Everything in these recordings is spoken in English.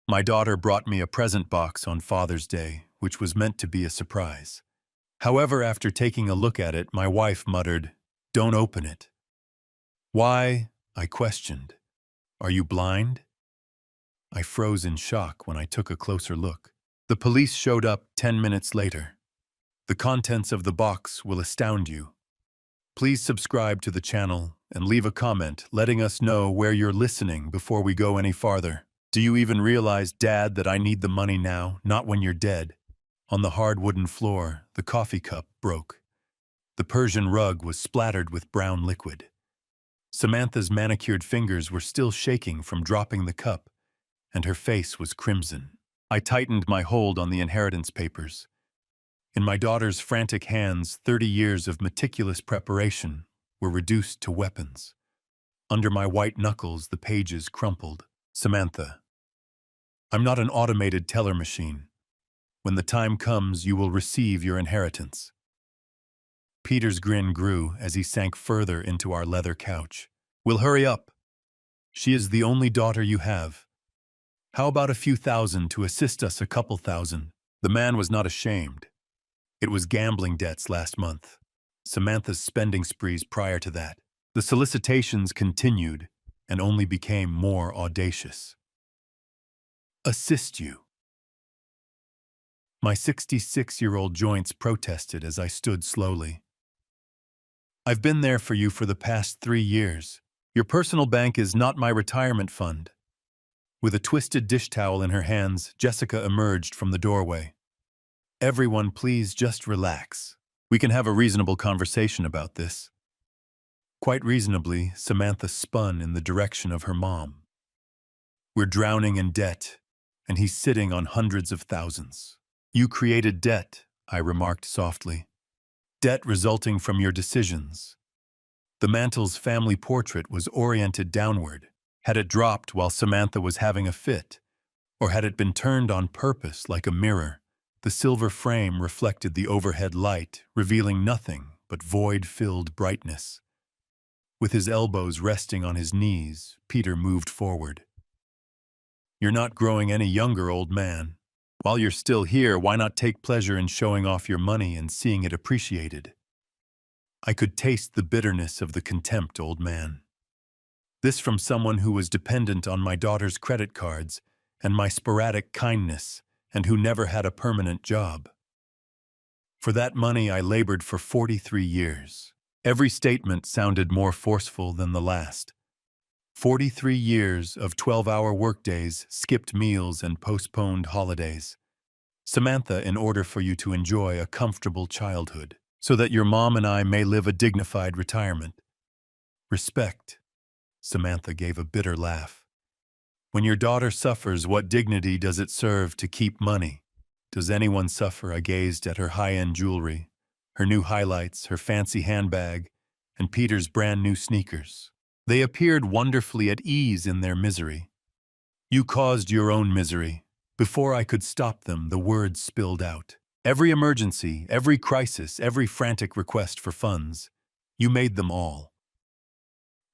My daughter brought me a present box on Father's Day, which was meant to be a surprise. However, after taking a look at it, my wife muttered, "Don't open it." "Why?" I questioned. "Are you blind?" I froze in shock when I took a closer look. The police showed up 10 minutes later. The contents of the box will astound you. Please subscribe to the channel and leave a comment letting us know where you're listening before we go any farther. Do you even realize, Dad, that I need the money now, not when you're dead? On the hard wooden floor, the coffee cup broke. The Persian rug was splattered with brown liquid. Samantha's manicured fingers were still shaking from dropping the cup, and her face was crimson. I tightened my hold on the inheritance papers. In my daughter's frantic hands, 30 years of meticulous preparation were reduced to weapons. Under my white knuckles, the pages crumpled. "Samantha, I'm not an automated teller machine. When the time comes, you will receive your inheritance." Peter's grin grew as he sank further into our leather couch. "We'll hurry up. She is the only daughter you have. How about a few thousand to assist us, a couple thousand?" The man was not ashamed. It was gambling debts last month. Samantha's spending sprees prior to that. The solicitations continued and only became more audacious. "Assist you." My 66-year-old joints protested as I stood slowly. "I've been there for you for the past 3 years. Your personal bank is not my retirement fund." With a twisted dish towel in her hands, Jessica emerged from the doorway. "Everyone, please just relax. We can have a reasonable conversation about this." Quite reasonably, Samantha spun in the direction of her mom. "We're drowning in debt, and he's sitting on hundreds of thousands." "You created debt," I remarked softly. "Debt resulting from your decisions." The Mantles family portrait was oriented downward. Had it dropped while Samantha was having a fit? Or had it been turned on purpose like a mirror? The silver frame reflected the overhead light, revealing nothing but void-filled brightness. With his elbows resting on his knees, Peter moved forward. "You're not growing any younger, old man. While you're still here, why not take pleasure in showing off your money and seeing it appreciated?" I could taste the bitterness of the contempt, old man. This from someone who was dependent on my daughter's credit cards and my sporadic kindness, and who never had a permanent job. For that money I labored for 43 years. Every statement sounded more forceful than the last. 43 years of 12-hour workdays, skipped meals, and postponed holidays. Samantha, in order for you to enjoy a comfortable childhood, so that your mom and I may live a dignified retirement. Respect. Samantha gave a bitter laugh. "When your daughter suffers, what dignity does it serve to keep money? Does anyone suffer?" I gazed at her high-end jewelry, her new highlights, her fancy handbag, and Peter's brand new sneakers. They appeared wonderfully at ease in their misery. "You caused your own misery." Before I could stop them, the words spilled out. "Every emergency, every crisis, every frantic request for funds. You made them all."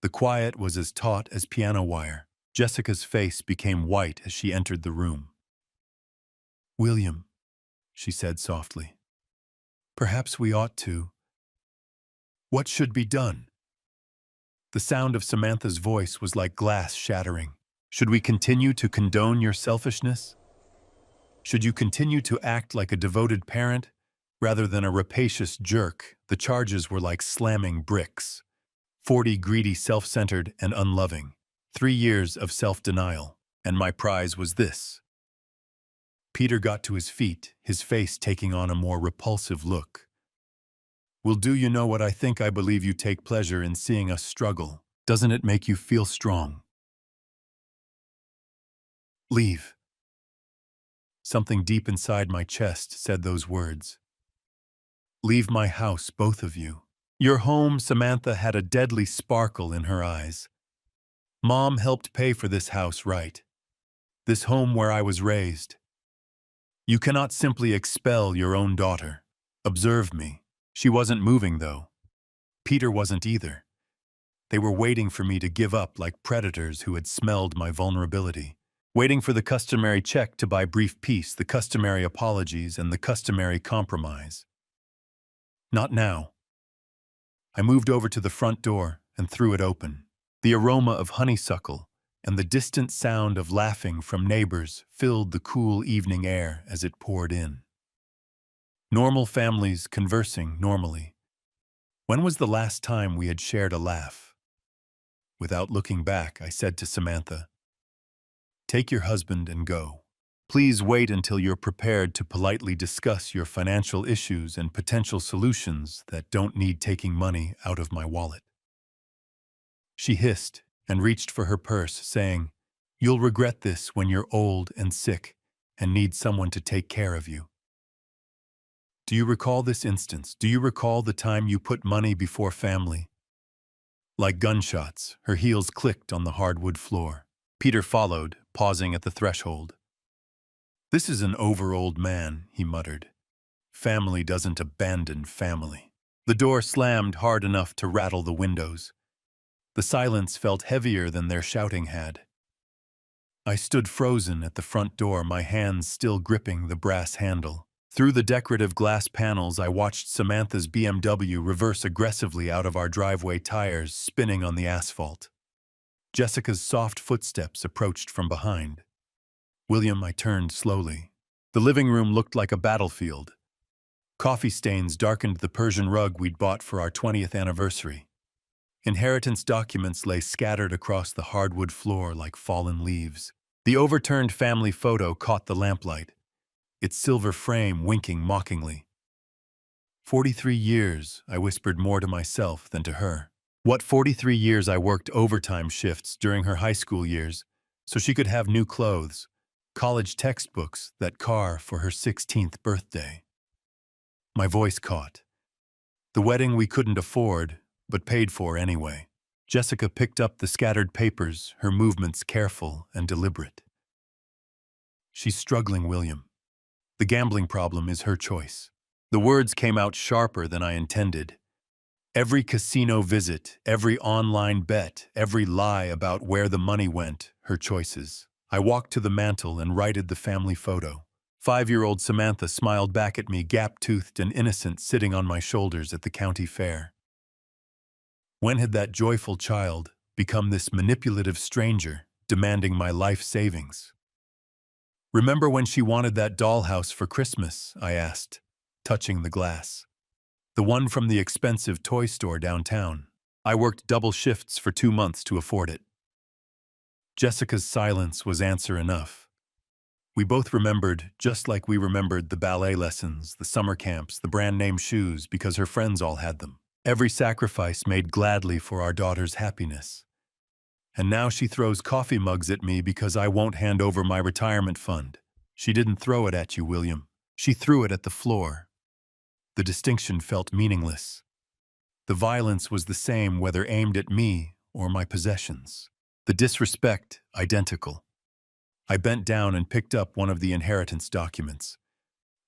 The quiet was as taut as piano wire. Jessica's face became white as she entered the room. "William," she said softly, "perhaps we ought to. What should be done?" The sound of Samantha's voice was like glass shattering. "Should we continue to condone your selfishness? Should you continue to act like a devoted parent rather than a rapacious jerk?" The charges were like slamming bricks. 40 greedy, self-centered, and unloving. 3 years of self-denial. And my prize was this. Peter got to his feet, his face taking on a more repulsive look. "Well, do you know what I think? I believe you take pleasure in seeing us struggle. Doesn't it make you feel strong? Leave." Something deep inside my chest said those words. "Leave my house, both of you." Your home, Samantha had a deadly sparkle in her eyes. "Mom helped pay for this house, right? This home where I was raised. You cannot simply expel your own daughter. Observe me. She wasn't moving, though. Peter wasn't either. They were waiting for me to give up like predators who had smelled my vulnerability. waiting for the customary check to buy brief peace, the customary apologies, and the customary compromise. Not now. I moved over to the front door and threw it open. The aroma of honeysuckle and the distant sound of laughing from neighbors filled the cool evening air as it poured in. Normal families conversing normally. When was the last time we had shared a laugh? Without looking back, I said to Samantha, "Take your husband and go. Please wait until you're prepared to politely discuss your financial issues and potential solutions that don't need taking money out of my wallet." She hissed and reached for her purse, saying, "You'll regret this when you're old and sick and need someone to take care of you." Do you recall this instance? Do you recall the time you put money before family? Like gunshots, her heels clicked on the hardwood floor. Peter followed, pausing at the threshold. "This is an over-old man," he muttered. "Family doesn't abandon family." The door slammed hard enough to rattle the windows. The silence felt heavier than their shouting had. I stood frozen at the front door, my hands still gripping the brass handle. Through the decorative glass panels, I watched Samantha's BMW reverse aggressively out of our driveway, tires spinning on the asphalt. Jessica's soft footsteps approached from behind. "William," I turned slowly. The living room looked like a battlefield. Coffee stains darkened the Persian rug we'd bought for our 20th anniversary. Inheritance documents lay scattered across the hardwood floor like fallen leaves. The overturned family photo caught the lamplight, its silver frame winking mockingly. 43 years, I whispered more to myself than to her. What 43 years I worked overtime shifts during her high school years so she could have new clothes, college textbooks, that car for her 16th birthday. My voice caught. The wedding we couldn't afford, but paid for anyway. Jessica picked up the scattered papers, her movements careful and deliberate. "She's struggling, William. The gambling problem is her choice." The words came out sharper than I intended. Every casino visit, every online bet, every lie about where the money went, her choices. I walked to the mantel and righted the family photo. 5-year-old Samantha smiled back at me, gap-toothed and innocent, sitting on my shoulders at the county fair. When had that joyful child become this manipulative stranger, demanding my life savings? "Remember when she wanted that dollhouse for Christmas?" I asked, touching the glass. "The one from the expensive toy store downtown. I worked double shifts for 2 months to afford it." Jessica's silence was answer enough. We both remembered, just like we remembered the ballet lessons, the summer camps, the brand-name shoes, because her friends all had them. Every sacrifice made gladly for our daughter's happiness. And now she throws coffee mugs at me because I won't hand over my retirement fund. She didn't throw it at you, William. She threw it at the floor. The distinction felt meaningless. The violence was the same whether aimed at me or my possessions. The disrespect identical. I bent down and picked up one of the inheritance documents.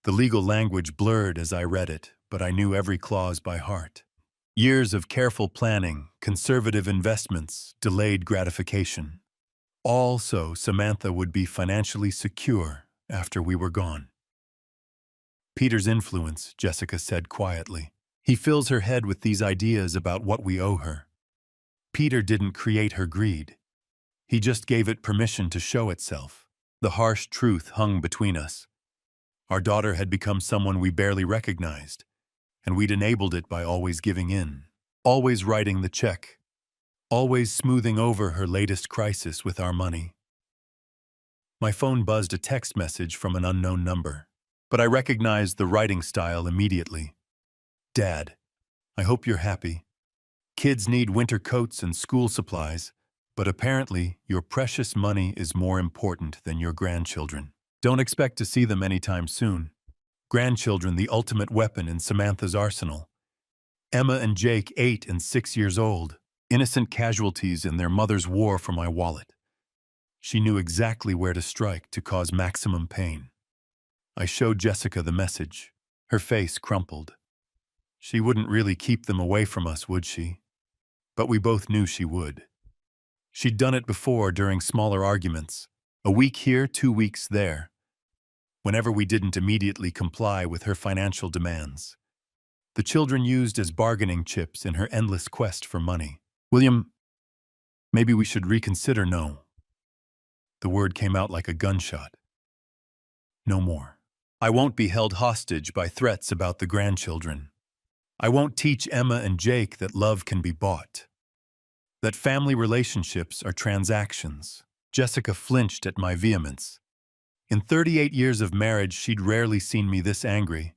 The legal language blurred as I read it, but I knew every clause by heart. Years of careful planning, conservative investments, delayed gratification. All so Samantha would be financially secure after we were gone. "Peter's influence," Jessica said quietly. "He fills her head with these ideas about what we owe her. Peter didn't create her greed. He just gave it permission to show itself." The harsh truth hung between us. Our daughter had become someone we barely recognized, and we'd enabled it by always giving in, always writing the check, always smoothing over her latest crisis with our money. My phone buzzed a text message from an unknown number, but I recognized the writing style immediately. "Dad, I hope you're happy. Kids need winter coats and school supplies, but apparently your precious money is more important than your grandchildren. Don't expect to see them anytime soon. Grandchildren, the ultimate weapon in Samantha's arsenal. Emma and Jake, 8 and 6 years old, innocent casualties in their mother's war for my wallet." She knew exactly where to strike to cause maximum pain. I showed Jessica the message. Her face crumpled. She wouldn't really keep them away from us, would she? But we both knew she would. She'd done it before during smaller arguments, A week here, 2 weeks there, whenever we didn't immediately comply with her financial demands. The children used as bargaining chips in her endless quest for money. William, maybe we should reconsider. No. The word came out like a gunshot. No more. I won't be held hostage by threats about the grandchildren. I won't teach Emma and Jake that love can be bought, that family relationships are transactions. Jessica flinched at my vehemence. In 38 years of marriage, she'd rarely seen me this angry.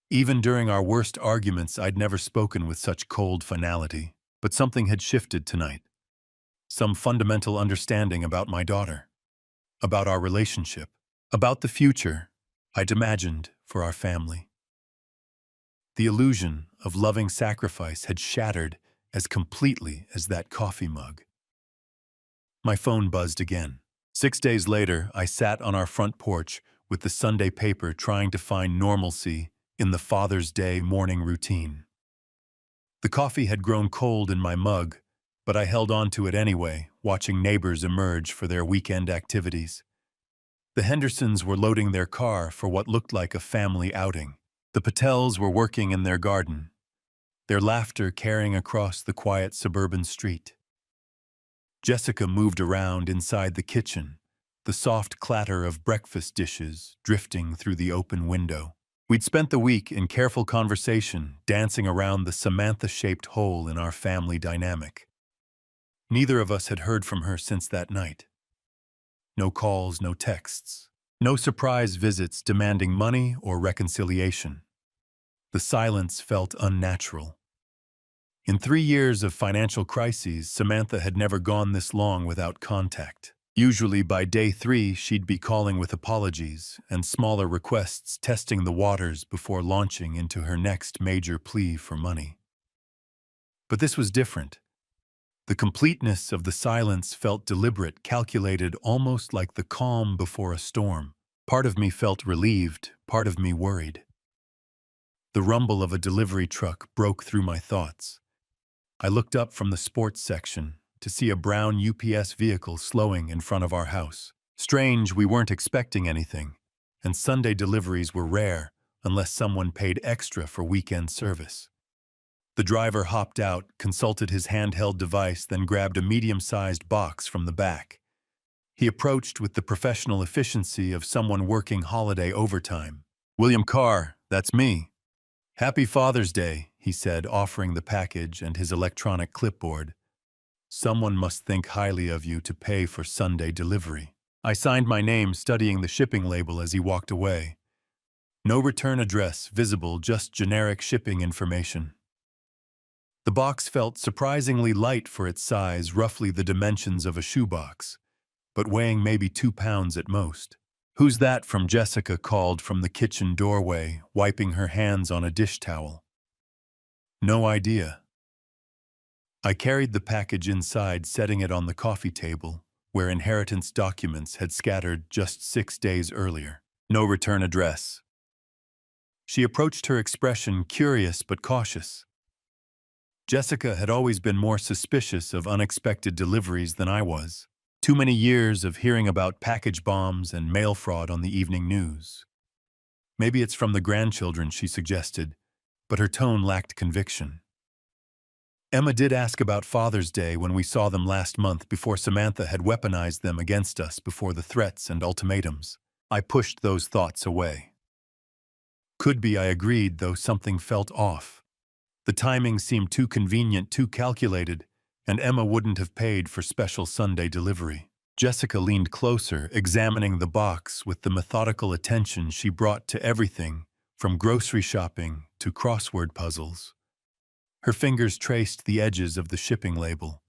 Even during our worst arguments, I'd never spoken with such cold finality. But something had shifted tonight. Some fundamental understanding about my daughter, about our relationship, about the future I'd imagined for our family. The illusion of loving sacrifice had shattered as completely as that coffee mug. My phone buzzed again. 6 days later, I sat on our front porch with the Sunday paper trying to find normalcy in the Father's Day morning routine. The coffee had grown cold in my mug, but I held on to it anyway, watching neighbors emerge for their weekend activities. The Hendersons were loading their car for what looked like a family outing. The Patels were working in their garden, their laughter carrying across the quiet suburban street. Jessica moved around inside the kitchen, the soft clatter of breakfast dishes drifting through the open window. We'd spent the week in careful conversation, dancing around the Samantha-shaped hole in our family dynamic. Neither of us had heard from her since that night. No calls, no texts. No surprise visits demanding money or reconciliation. The silence felt unnatural. In 3 years of financial crises, Samantha had never gone this long without contact. Usually by day 3, she'd be calling with apologies and smaller requests, testing the waters before launching into her next major plea for money. But this was different. The completeness of the silence felt deliberate, calculated, almost like the calm before a storm. Part of me felt relieved, part of me worried. The rumble of a delivery truck broke through my thoughts. I looked up from the sports section to see a brown UPS vehicle slowing in front of our house. Strange, we weren't expecting anything, and Sunday deliveries were rare unless someone paid extra for weekend service. The driver hopped out, consulted his handheld device, then grabbed a medium-sized box from the back. He approached with the professional efficiency of someone working holiday overtime. "William Carr, that's me. Happy Father's Day," he said, offering the package and his electronic clipboard. "Someone must think highly of you to pay for Sunday delivery." I signed my name, studying the shipping label as he walked away. No return address visible, just generic shipping information. The box felt surprisingly light for its size, roughly the dimensions of a shoebox, but weighing maybe 2 pounds at most. "Who's that?" from Jessica called from the kitchen doorway, wiping her hands on a dish towel. "No idea." I carried the package inside, setting it on the coffee table, where inheritance documents had scattered just 6 days earlier. No return address. She approached her expression curious but cautious. Jessica had always been more suspicious of unexpected deliveries than I was. Too many years of hearing about package bombs and mail fraud on the evening news. "Maybe it's from the grandchildren," she suggested, but her tone lacked conviction. "Emma did ask about Father's Day when we saw them last month, before Samantha had weaponized them against us before the threats and ultimatums." I pushed those thoughts away. Could be, I agreed, though something felt off. The timing seemed too convenient, too calculated, and Emma wouldn't have paid for special Sunday delivery. Jessica leaned closer, examining the box with the methodical attention she brought to everything, from grocery shopping to crossword puzzles. Her fingers traced the edges of the shipping label.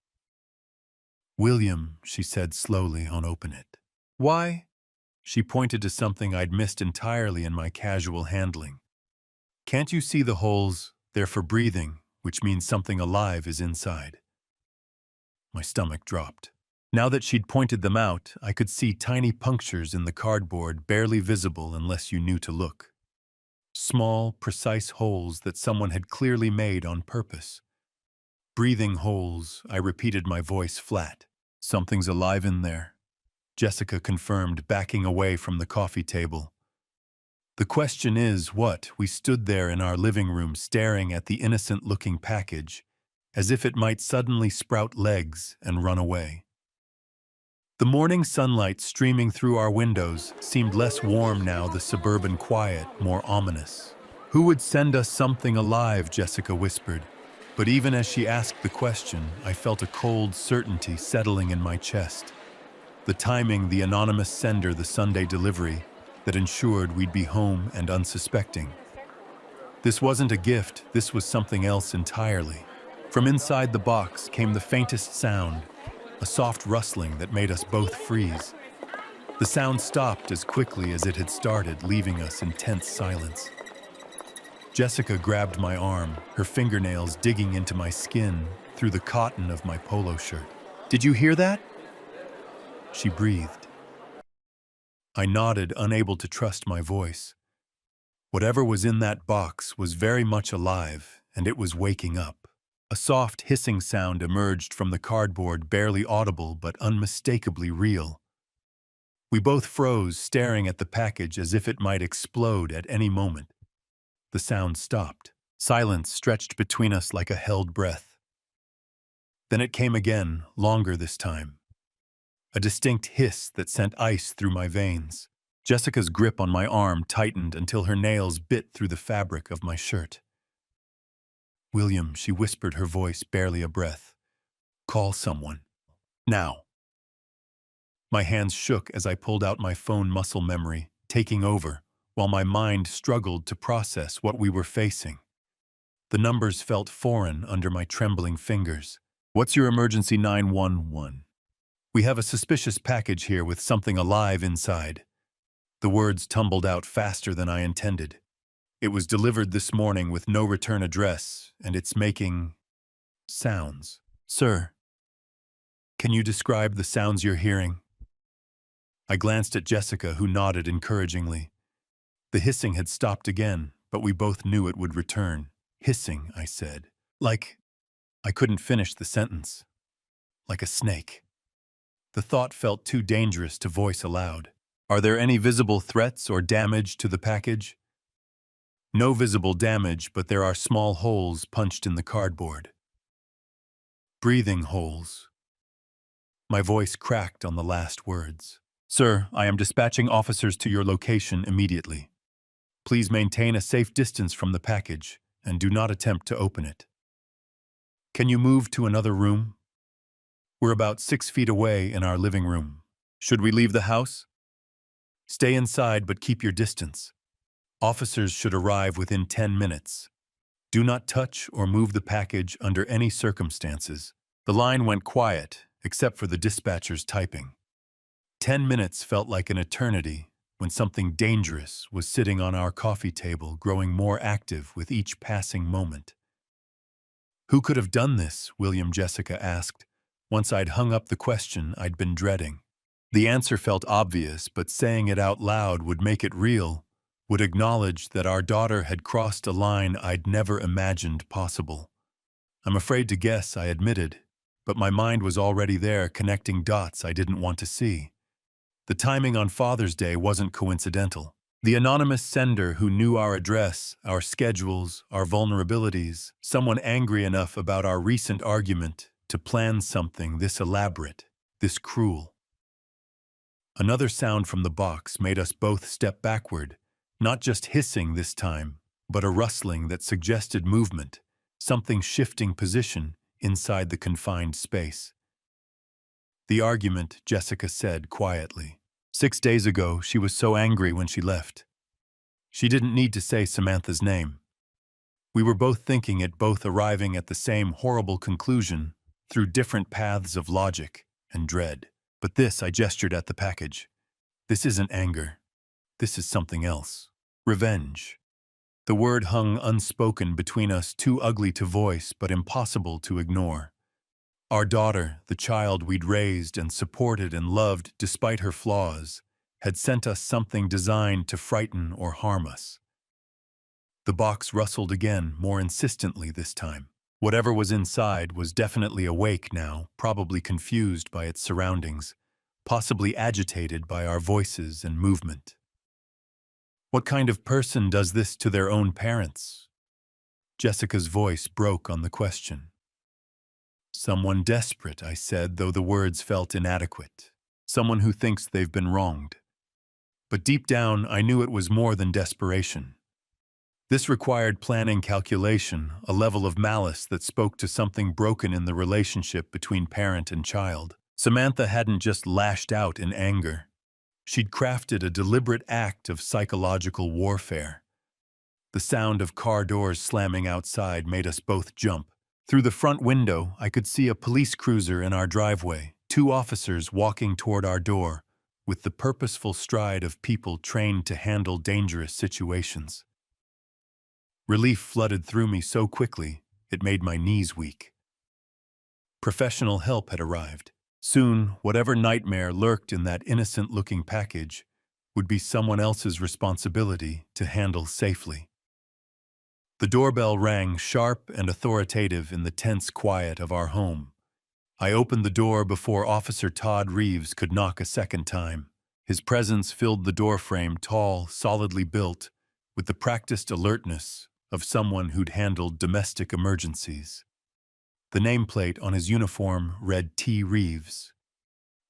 "William," she said slowly on open it. "Why?" She pointed to something I'd missed entirely in my casual handling. "Can't you see the holes? They're for breathing, which means something alive is inside." My stomach dropped. Now that she'd pointed them out, I could see tiny punctures in the cardboard, barely visible unless you knew to look. Small, precise holes that someone had clearly made on purpose. "Breathing holes," I repeated, my voice flat. "Something's alive in there." Jessica confirmed, backing away from the coffee table. The question is what? We stood there in our living room staring at the innocent-looking package, as if it might suddenly sprout legs and run away. The morning sunlight streaming through our windows seemed less warm now, the suburban quiet more ominous. "Who would send us something alive?" Jessica whispered. But even as she asked the question, I felt a cold certainty settling in my chest. The timing, the anonymous sender, the Sunday delivery, that ensured we'd be home and unsuspecting. This wasn't a gift, this was something else entirely. From inside the box came the faintest sound, a soft rustling that made us both freeze. The sound stopped as quickly as it had started, leaving us in tense silence. Jessica grabbed my arm, her fingernails digging into my skin through the cotton of my polo shirt. "Did you hear that?" she breathed. I nodded, unable to trust my voice. Whatever was in that box was very much alive, and it was waking up. A soft hissing sound emerged from the cardboard, barely audible but unmistakably real. We both froze, staring at the package as if it might explode at any moment. The sound stopped. Silence stretched between us like a held breath. Then it came again, longer this time. A distinct hiss that sent ice through my veins. Jessica's grip on my arm tightened until her nails bit through the fabric of my shirt. "William," she whispered, her voice barely a breath. "Call someone. Now." My hands shook as I pulled out my phone, muscle memory taking over, while my mind struggled to process what we were facing. The numbers felt foreign under my trembling fingers. "What's your emergency? 911. We have a suspicious package here with something alive inside." The words tumbled out faster than I intended. "It was delivered this morning with no return address, and it's making sounds." "Sir, can you describe the sounds you're hearing?" I glanced at Jessica, who nodded encouragingly. The hissing had stopped again, but we both knew it would return. "Hissing," I said. "Like..." I couldn't finish the sentence. "Like a snake." The thought felt too dangerous to voice aloud. "Are there any visible threats or damage to the package?" "No visible damage, but there are small holes punched in the cardboard." "Breathing holes." My voice cracked on the last words. "Sir, I am dispatching officers to your location immediately. Please maintain a safe distance from the package and do not attempt to open it." "Can you move to another room?" "We're about 6 feet away in our living room. Should we leave the house?" "Stay inside, but keep your distance. Officers should arrive within 10 minutes. Do not touch or move the package under any circumstances." The line went quiet, except for the dispatcher's typing. 10 minutes felt like an eternity when something dangerous was sitting on our coffee table, growing more active with each passing moment. "Who could have done this?" Jessica asked, once I'd hung up the question I'd been dreading. The answer felt obvious, but saying it out loud would make it real, would acknowledge that our daughter had crossed a line I'd never imagined possible. "I'm afraid to guess," I admitted, but my mind was already there, connecting dots I didn't want to see. The timing on Father's Day wasn't coincidental. The anonymous sender who knew our address, our schedules, our vulnerabilities, someone angry enough about our recent argument to plan something this elaborate, this cruel. Another sound from the box made us both step backward, not just hissing this time, but a rustling that suggested movement, something shifting position inside the confined space. "The argument," Jessica said quietly. 6 days ago, she was so angry when she left. She didn't need to say Samantha's name. We were both thinking it, both arriving at the same horrible conclusion through different paths of logic and dread. But this," I gestured at the package. "This isn't anger. This is something else. Revenge." The word hung unspoken between us, too ugly to voice but impossible to ignore. Our daughter, the child we'd raised and supported and loved despite her flaws, had sent us something designed to frighten or harm us. The box rustled again, more insistently this time. Whatever was inside was definitely awake now, probably confused by its surroundings. possibly agitated by our voices and movement. What kind of person does this to their own parents? Jessica's voice broke on the question. Someone desperate, I said, though the words felt inadequate. Someone who thinks they've been wronged. But deep down, I knew it was more than desperation. This required planning, calculation, a level of malice that spoke to something broken in the relationship between parent and child. Samantha hadn't just lashed out in anger. She'd crafted a deliberate act of psychological warfare. The sound of car doors slamming outside made us both jump. Through the front window, I could see a police cruiser in our driveway, 2 officers walking toward our door, with the purposeful stride of people trained to handle dangerous situations. Relief flooded through me so quickly, it made my knees weak. Professional help had arrived. Soon, whatever nightmare lurked in that innocent-looking package would be someone else's responsibility to handle safely. The doorbell rang sharp and authoritative in the tense quiet of our home. I opened the door before Officer Todd Reeves could knock a second time. His presence filled the doorframe, tall, solidly built, with the practiced alertness of someone who'd handled domestic emergencies. The nameplate on his uniform read T. Reeves.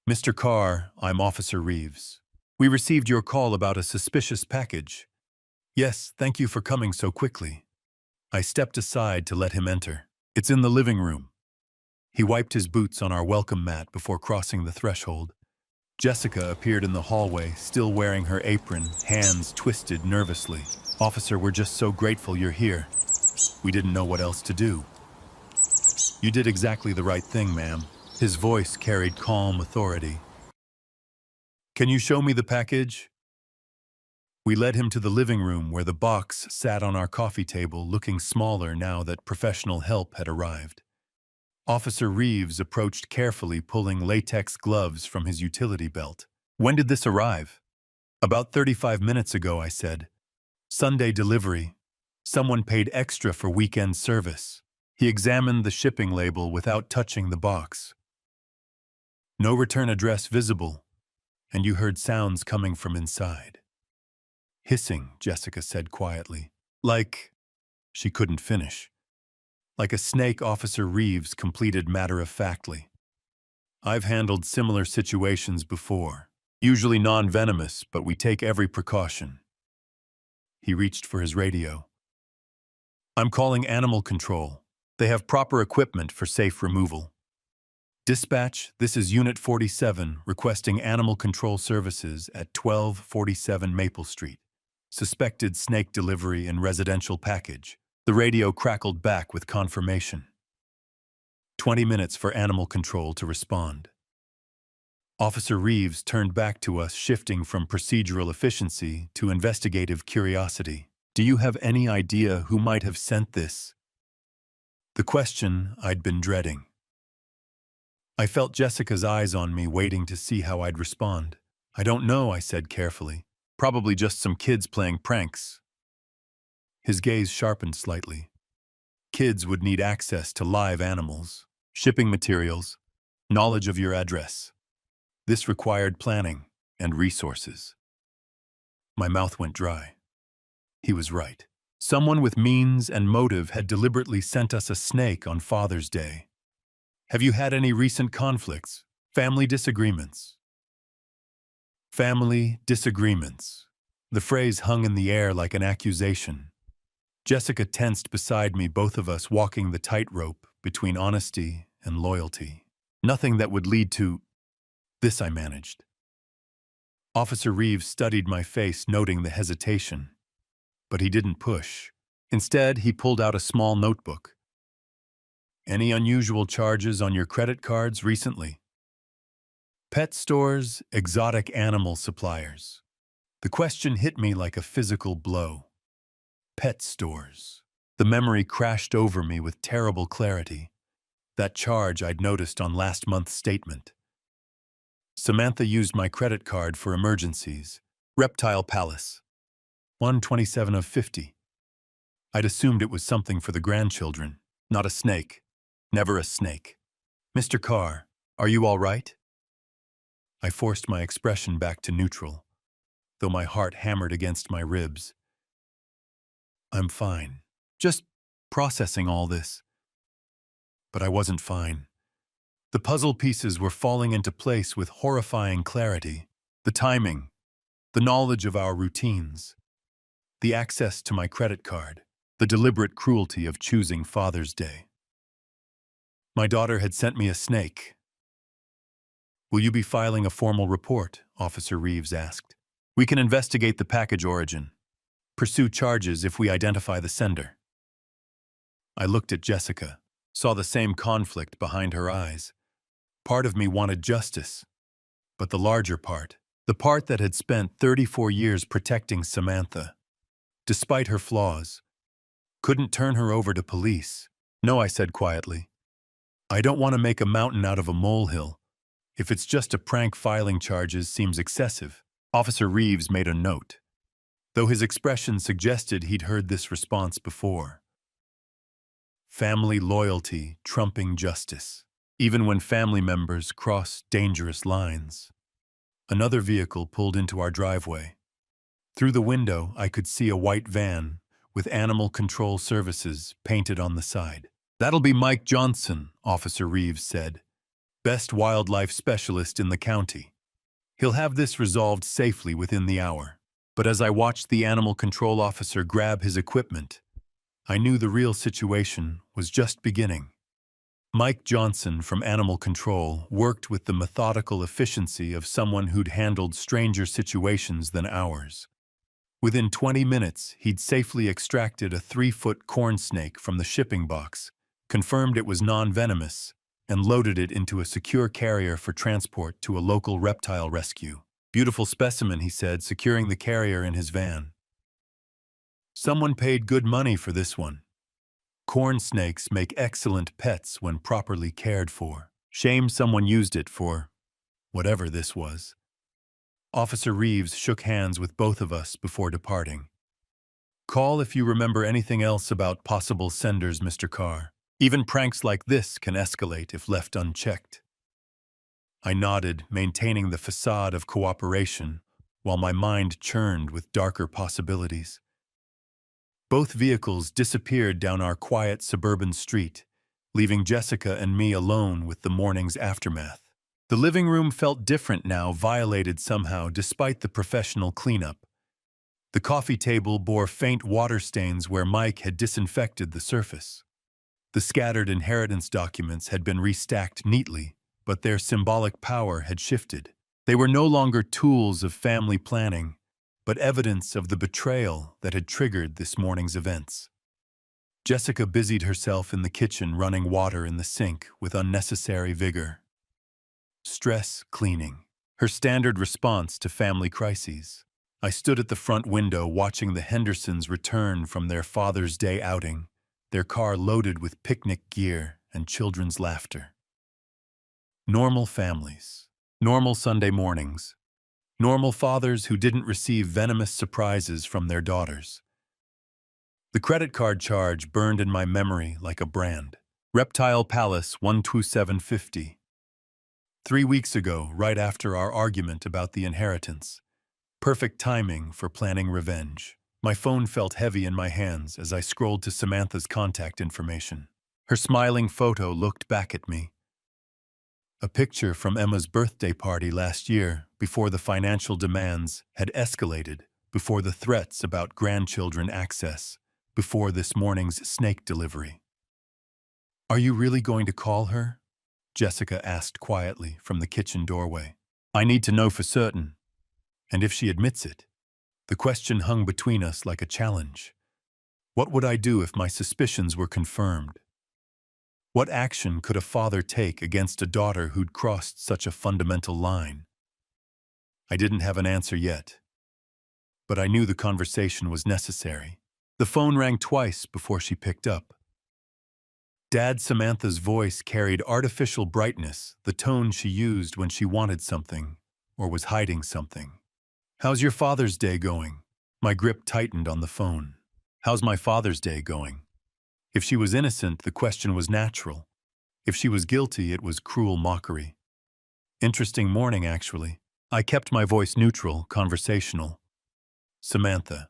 "Mr. Carr, I'm Officer Reeves. We received your call about a suspicious package." "Yes, thank you for coming so quickly." I stepped aside to let him enter. "It's in the living room." He wiped his boots on our welcome mat before crossing the threshold. Jessica appeared in the hallway, still wearing her apron, hands twisted nervously. "Officer, we're just so grateful you're here. We didn't know what else to do." "You did exactly the right thing, ma'am." His voice carried calm authority. "Can you show me the package?" We led him to the living room where the box sat on our coffee table, looking smaller now that professional help had arrived. Officer Reeves approached carefully, pulling latex gloves from his utility belt. "When did this arrive?" "About 35 minutes ago," I said. "Sunday delivery. Someone paid extra for weekend service." He examined the shipping label without touching the box. "No return address visible, and you heard sounds coming from inside." "Hissing," Jessica said quietly. "Like—" She couldn't finish. "Like a snake," Officer Reeves completed matter-of-factly. "I've handled similar situations before. Usually non-venomous, but we take every precaution." He reached for his radio. "I'm calling animal control. They have proper equipment for safe removal." "Dispatch, this is Unit 47 requesting animal control services at 1247 Maple Street. Suspected snake delivery in residential package." The radio crackled back with confirmation. 20 minutes for animal control to respond. Officer Reeves turned back to us, shifting from procedural efficiency to investigative curiosity. "Do you have any idea who might have sent this?" The question I'd been dreading. I felt Jessica's eyes on me, waiting to see how I'd respond. "I don't know," I said carefully. "Probably just some kids playing pranks." His gaze sharpened slightly. Kids would need access to live animals, shipping materials, knowledge of your address. This required planning and resources. My mouth went dry. He was right. Someone with means and motive had deliberately sent us a snake on Father's Day. "Have you had any recent conflicts? Family disagreements?" Family disagreements. The phrase hung in the air like an accusation. Jessica tensed beside me, both of us walking the tightrope between honesty and loyalty. "Nothing that would lead to—" "This," I managed. Officer Reeves studied my face, noting the hesitation. But he didn't push. Instead, he pulled out a small notebook. "Any unusual charges on your credit cards recently?" "Pet stores, exotic animal suppliers." The question hit me like a physical blow. Pet stores. The memory crashed over me with terrible clarity. That charge I'd noticed on last month's statement. Samantha used my credit card for emergencies. Reptile Palace. 127 of 50. I'd assumed it was something for the grandchildren, not a snake. Never a snake. "Mr. Carr, are you all right?" I forced my expression back to neutral, though my heart hammered against my ribs. I'm fine. Just processing all this. But I wasn't fine. The puzzle pieces were falling into place with horrifying clarity. The timing, the knowledge of our routines, the access to my credit card, the deliberate cruelty of choosing Father's Day. My daughter had sent me a snake. "Will you be filing a formal report?" Officer Reeves asked. "We can investigate the package origin, pursue charges if we identify the sender." I looked at Jessica, saw the same conflict behind her eyes. Part of me wanted justice, but the larger part, the part that had spent 34 years protecting Samantha, despite her flaws, couldn't turn her over to police. "No," I said quietly. "I don't want to make a mountain out of a molehill. If it's just a prank, filing charges seems excessive." Officer Reeves made a note, though his expression suggested he'd heard this response before. Family loyalty trumping justice, even when family members cross dangerous lines. Another vehicle pulled into our driveway. Through the window, I could see a white van with Animal Control Services painted on the side. "That'll be Mike Johnson," Officer Reeves said. "Best wildlife specialist in the county. He'll have this resolved safely within the hour." But as I watched the animal control officer grab his equipment, I knew the real situation was just beginning. Mike Johnson from Animal Control worked with the methodical efficiency of someone who'd handled stranger situations than ours. Within 20 minutes, he'd safely extracted a 3-foot corn snake from the shipping box, confirmed it was non-venomous, and loaded it into a secure carrier for transport to a local reptile rescue. "Beautiful specimen," he said, securing the carrier in his van. "Someone paid good money for this one. Corn snakes make excellent pets when properly cared for. Shame someone used it for whatever this was." Officer Reeves shook hands with both of us before departing. "Call if you remember anything else about possible senders, Mr. Carr. Even pranks like this can escalate if left unchecked." I nodded, maintaining the facade of cooperation, while my mind churned with darker possibilities. Both vehicles disappeared down our quiet suburban street, leaving Jessica and me alone with the morning's aftermath. The living room felt different now, violated somehow despite the professional cleanup. The coffee table bore faint water stains where Mike had disinfected the surface. The scattered inheritance documents had been restacked neatly, but their symbolic power had shifted. They were no longer tools of family planning, but evidence of the betrayal that had triggered this morning's events. Jessica busied herself in the kitchen, running water in the sink with unnecessary vigor. Stress cleaning, her standard response to family crises. I stood at the front window watching the Hendersons return from their Father's Day outing, their car loaded with picnic gear and children's laughter. Normal families, normal Sunday mornings, normal fathers who didn't receive venomous surprises from their daughters. The credit card charge burned in my memory like a brand. Reptile Palace 12750. 3 weeks ago, right after our argument about the inheritance. Perfect timing for planning revenge. My phone felt heavy in my hands as I scrolled to Samantha's contact information. Her smiling photo looked back at me. A picture from Emma's birthday party last year, before the financial demands had escalated, before the threats about grandchildren access, before this morning's snake delivery. "Are you really going to call her?" Jessica asked quietly from the kitchen doorway. "I need to know for certain. And if she admits it." The question hung between us like a challenge. What would I do if my suspicions were confirmed? What action could a father take against a daughter who'd crossed such a fundamental line? I didn't have an answer yet, but I knew the conversation was necessary. The phone rang twice before she picked up. Dad Samantha's voice carried artificial brightness, the tone she used when she wanted something or was hiding something. "How's your Father's Day going?" My grip tightened on the phone. How's my Father's Day going? If she was innocent, the question was natural. If she was guilty, it was cruel mockery. Interesting morning, actually. I kept my voice neutral, conversational. Samantha,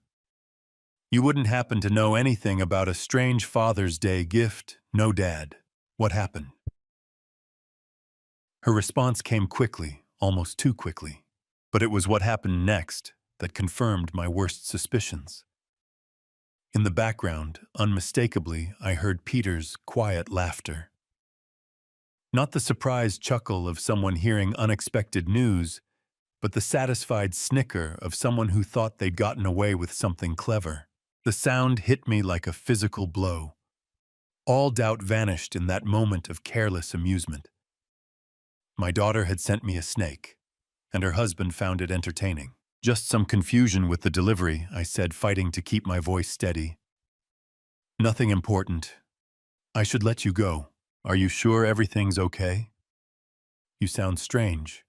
you wouldn't happen to know anything about a strange Father's Day gift? No, Dad. What happened? Her response came quickly, almost too quickly. But it was what happened next that confirmed my worst suspicions. In the background, unmistakably, I heard Peter's quiet laughter. Not the surprised chuckle of someone hearing unexpected news, but the satisfied snicker of someone who thought they'd gotten away with something clever. The sound hit me like a physical blow. All doubt vanished in that moment of careless amusement. My daughter had sent me a snake, and her husband found it entertaining. Just some confusion with the delivery, I said, fighting to keep my voice steady. Nothing important. I should let you go. Are you sure everything's okay? You sound strange.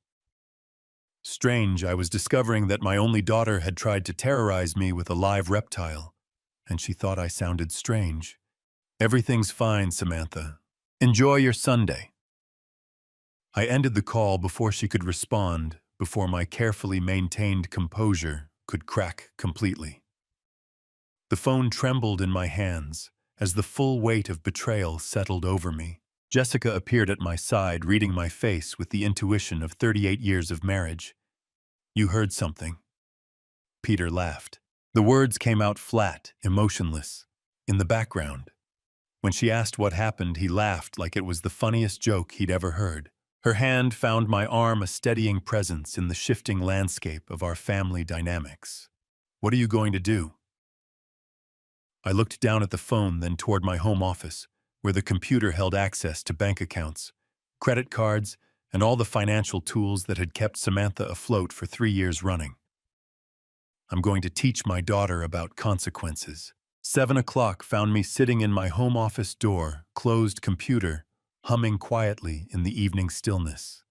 Strange, I was discovering that my only daughter had tried to terrorize me with a live reptile, and she thought I sounded strange. Everything's fine, Samantha. Enjoy your Sunday. I ended the call before she could respond, before my carefully maintained composure could crack completely. The phone trembled in my hands as the full weight of betrayal settled over me. Jessica appeared at my side, reading my face with the intuition of 38 years of marriage. You heard something. Peter laughed. The words came out flat, emotionless, in the background. When she asked what happened, he laughed like it was the funniest joke he'd ever heard. Her hand found my arm, a steadying presence in the shifting landscape of our family dynamics. What are you going to do? I looked down at the phone, then toward my home office, where the computer held access to bank accounts, credit cards, and all the financial tools that had kept Samantha afloat for 3 years running. I'm going to teach my daughter about consequences. 7 o'clock found me sitting in my home office door, closed computer, humming quietly in the evening stillness.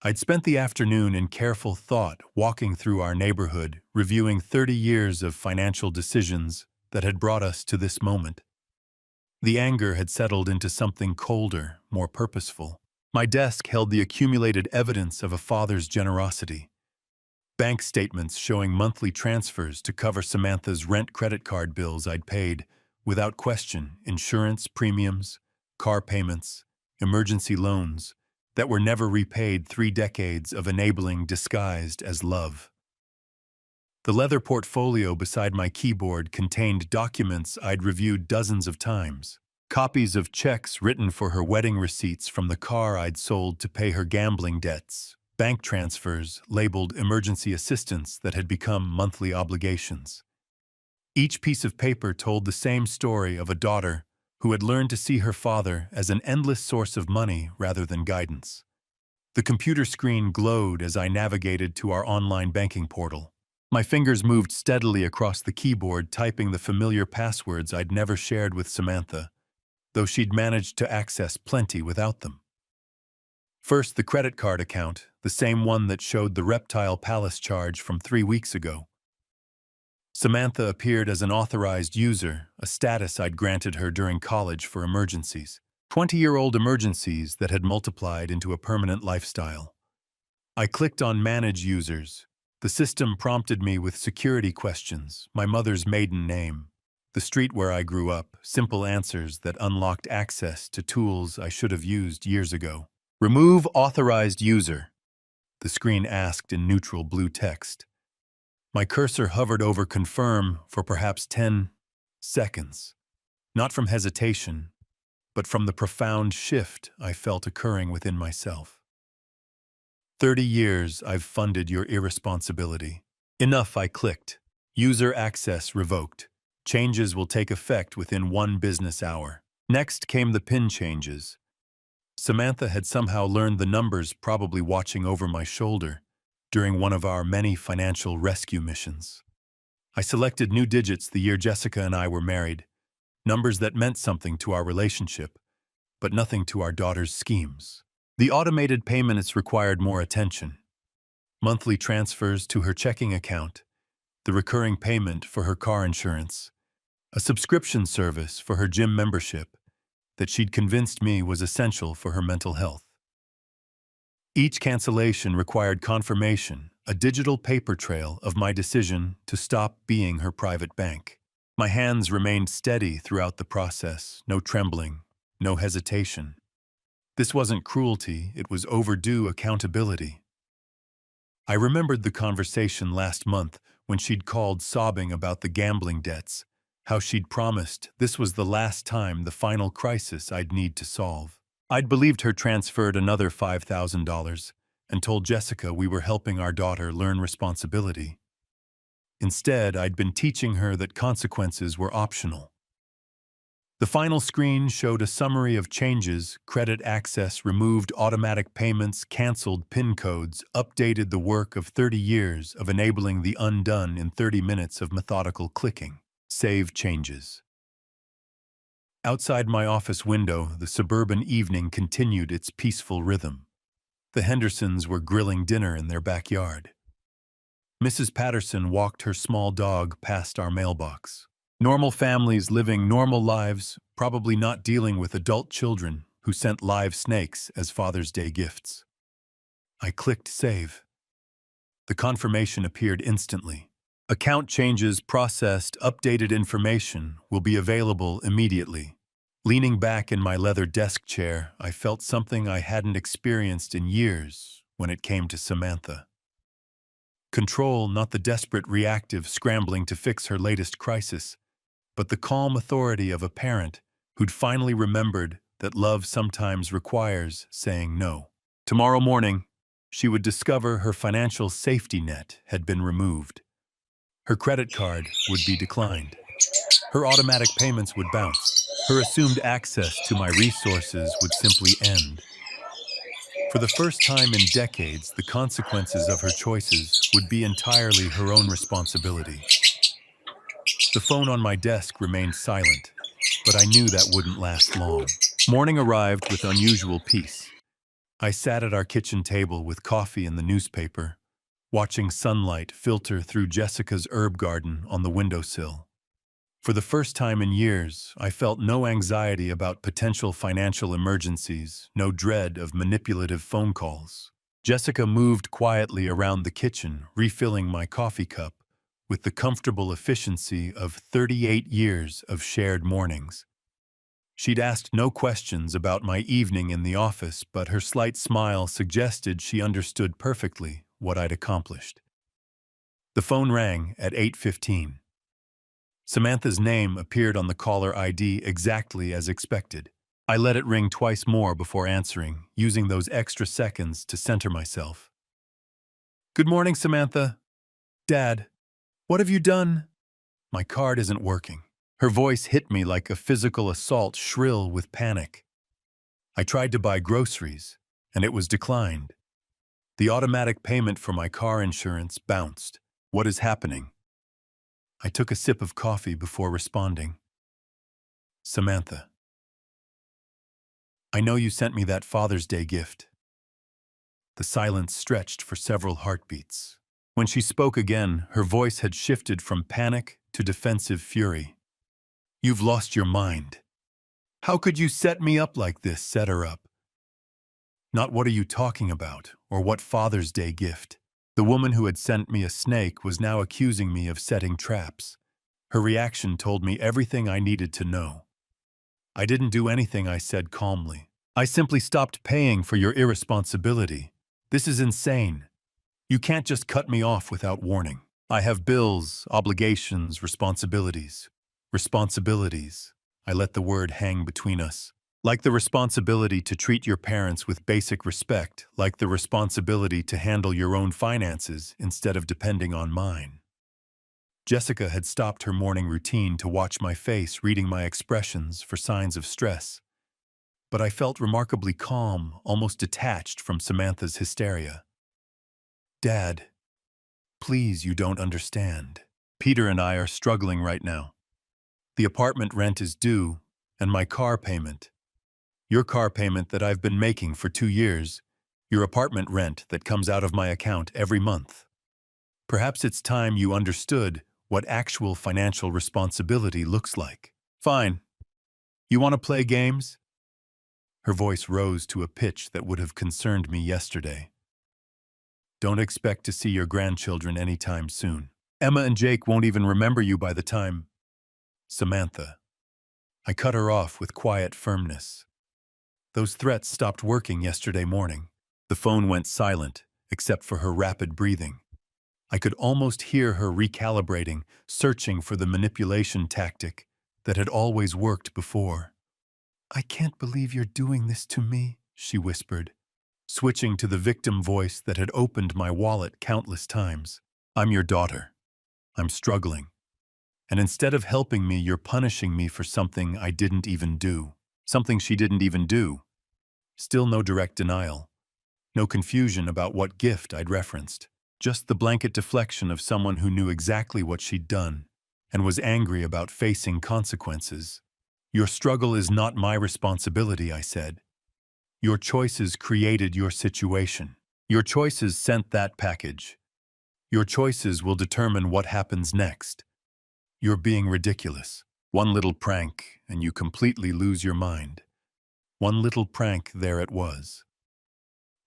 I'd spent the afternoon in careful thought, walking through our neighborhood, reviewing 30 years of financial decisions that had brought us to this moment. The anger had settled into something colder, more purposeful. My desk held the accumulated evidence of a father's generosity. Bank statements showing monthly transfers to cover Samantha's rent, credit card bills I'd paid, without question, insurance, premiums, car payments, emergency loans that were never repaid, 3 decades of enabling disguised as love. The leather portfolio beside my keyboard contained documents I'd reviewed dozens of times. Copies of checks written for her wedding receipts from the car I'd sold to pay her gambling debts. Bank transfers labeled emergency assistance that had become monthly obligations. Each piece of paper told the same story of a daughter who had learned to see her father as an endless source of money rather than guidance. The computer screen glowed as I navigated to our online banking portal. My fingers moved steadily across the keyboard, typing the familiar passwords I'd never shared with Samantha, though she'd managed to access plenty without them. First, the credit card account, the same one that showed the Reptile Palace charge from 3 weeks ago. Samantha appeared as an authorized user, a status I'd granted her during college for emergencies. 20-year-old emergencies that had multiplied into a permanent lifestyle. I clicked on Manage Users. The system prompted me with security questions, my mother's maiden name, the street where I grew up, simple answers that unlocked access to tools I should have used years ago. Remove authorized user, the screen asked in neutral blue text. My cursor hovered over confirm for perhaps 10 seconds, not from hesitation, but from the profound shift I felt occurring within myself. 30 years I've funded your irresponsibility. Enough, I clicked. User access revoked. Changes will take effect within 1 business hour. Next came the PIN changes. Samantha had somehow learned the numbers, probably watching over my shoulder during one of our many financial rescue missions. I selected new digits the year Jessica and I were married, numbers that meant something to our relationship, but nothing to our daughter's schemes. The automated payments required more attention. Monthly transfers to her checking account, the recurring payment for her car insurance, a subscription service for her gym membership that she'd convinced me was essential for her mental health. Each cancellation required confirmation, a digital paper trail of my decision to stop being her private bank. My hands remained steady throughout the process, no trembling, no hesitation. This wasn't cruelty, it was overdue accountability. I remembered the conversation last month when she'd called sobbing about the gambling debts, how she'd promised this was the last time, the final crisis I'd need to solve. I'd believed her transferred another $5,000 and told Jessica we were helping our daughter learn responsibility. Instead, I'd been teaching her that consequences were optional. The final screen showed a summary of changes: credit access, removed automatic payments, canceled PIN codes, updated the work of 30 years of enabling the undone in 30 minutes of methodical clicking. Save changes. Outside my office window, the suburban evening continued its peaceful rhythm. The Hendersons were grilling dinner in their backyard. Mrs. Patterson walked her small dog past our mailbox. Normal families living normal lives, probably not dealing with adult children who sent live snakes as Father's Day gifts. I clicked save. The confirmation appeared instantly. Account changes processed, updated information will be available immediately. Leaning back in my leather desk chair, I felt something I hadn't experienced in years when it came to Samantha. Control, not the desperate reactive scrambling to fix her latest crisis, but the calm authority of a parent who'd finally remembered that love sometimes requires saying no. Tomorrow morning, she would discover her financial safety net had been removed. Her credit card would be declined. Her automatic payments would bounce. Her assumed access to my resources would simply end. For the first time in decades, the consequences of her choices would be entirely her own responsibility. The phone on my desk remained silent, but I knew that wouldn't last long. Morning arrived with unusual peace. I sat at our kitchen table with coffee and the newspaper, watching sunlight filter through Jessica's herb garden on the windowsill. For the first time in years, I felt no anxiety about potential financial emergencies, no dread of manipulative phone calls. Jessica moved quietly around the kitchen, refilling my coffee cup with the comfortable efficiency of 38 years of shared mornings. She'd asked no questions about my evening in the office, but her slight smile suggested she understood perfectly what I'd accomplished. The phone rang at 8:15. Samantha's name appeared on the caller ID exactly as expected. I let it ring twice more before answering, using those extra seconds to center myself. "Good morning, Samantha. Dad, what have you done?" "My card isn't working." Her voice hit me like a physical assault, shrill with panic. I tried to buy groceries, and it was declined. The automatic payment for my car insurance bounced. "What is happening?" I took a sip of coffee before responding. "Samantha, I know you sent me that Father's Day gift." The silence stretched for several heartbeats. When she spoke again, her voice had shifted from panic to defensive fury. "You've lost your mind. How could you set me up like this?" "Set her up. Not what are you talking about, or what Father's Day gift." The woman who had sent me a snake was now accusing me of setting traps. Her reaction told me everything I needed to know. "I didn't do anything," I said calmly. "I simply stopped paying for your irresponsibility. This is insane. You can't just cut me off without warning. I have bills, obligations, responsibilities." Responsibilities. I let the word hang between us. Like the responsibility to treat your parents with basic respect, like the responsibility to handle your own finances instead of depending on mine. Jessica had stopped her morning routine to watch my face, reading my expressions for signs of stress. But I felt remarkably calm, almost detached from Samantha's hysteria. "Dad, please, you don't understand. Peter and I are struggling right now. The apartment rent is due, and my car payment. Your car payment that I've been making for 2 years, your apartment rent that comes out of my account every month. Perhaps it's time you understood what actual financial responsibility looks like." "Fine. You want to play games?" Her voice rose to a pitch that would have concerned me yesterday. Don't expect to see your grandchildren anytime soon. Emma and Jake won't even remember you by the time. Samantha. I cut her off with quiet firmness. Those threats stopped working yesterday morning. The phone went silent, except for her rapid breathing. I could almost hear her recalibrating, searching for the manipulation tactic that had always worked before. I can't believe you're doing this to me, she whispered, switching to the victim voice that had opened my wallet countless times. I'm your daughter. I'm struggling. And instead of helping me, you're punishing me for something I didn't even do. Something she didn't even do. Still no direct denial. No confusion about what gift I'd referenced. Just the blanket deflection of someone who knew exactly what she'd done and was angry about facing consequences. Your struggle is not my responsibility, I said. Your choices created your situation. Your choices sent that package. Your choices will determine what happens next. You're being ridiculous. One little prank, and you completely lose your mind. One little prank, there it was.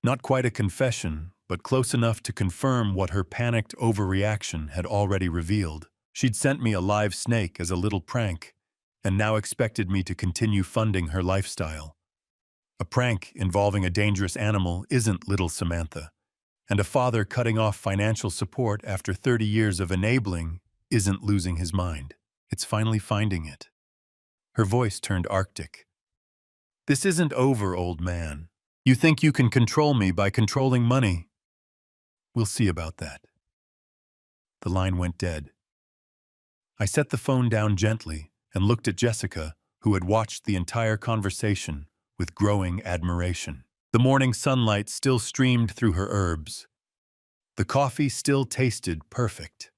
Not quite a confession, but close enough to confirm what her panicked overreaction had already revealed. She'd sent me a live snake as a little prank, and now expected me to continue funding her lifestyle. A prank involving a dangerous animal isn't little Samantha, and a father cutting off financial support after 30 years of enabling isn't losing his mind. It's finally finding it. Her voice turned arctic. This isn't over, old man. You think you can control me by controlling money? We'll see about that. The line went dead. I set the phone down gently and looked at Jessica, who had watched the entire conversation with growing admiration. The morning sunlight still streamed through her herbs. The coffee still tasted perfect.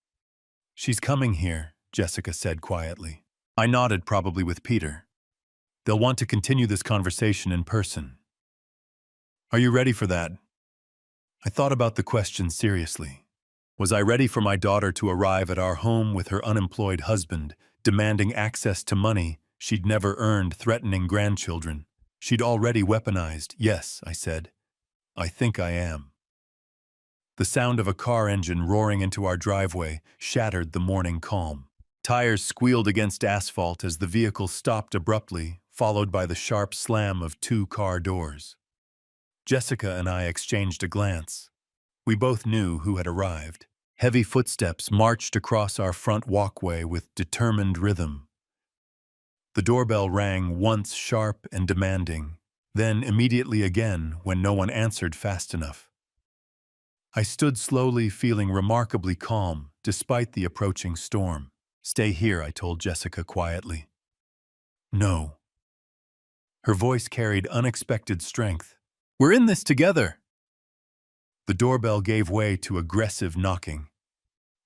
She's coming here, Jessica said quietly. I nodded, probably with Peter. They'll want to continue this conversation in person. Are you ready for that? I thought about the question seriously. Was I ready for my daughter to arrive at our home with her unemployed husband, demanding access to money she'd never earned, threatening grandchildren? She'd already weaponized. Yes, I said. I think I am. The sound of a car engine roaring into our driveway shattered the morning calm. Tires squealed against asphalt as the vehicle stopped abruptly, followed by the sharp slam of two car doors. Jessica and I exchanged a glance. We both knew who had arrived. Heavy footsteps marched across our front walkway with determined rhythm. The doorbell rang once sharp and demanding, then immediately again when no one answered fast enough. I stood slowly, feeling remarkably calm despite the approaching storm. Stay here, I told Jessica quietly. No. Her voice carried unexpected strength. We're in this together. The doorbell gave way to aggressive knocking.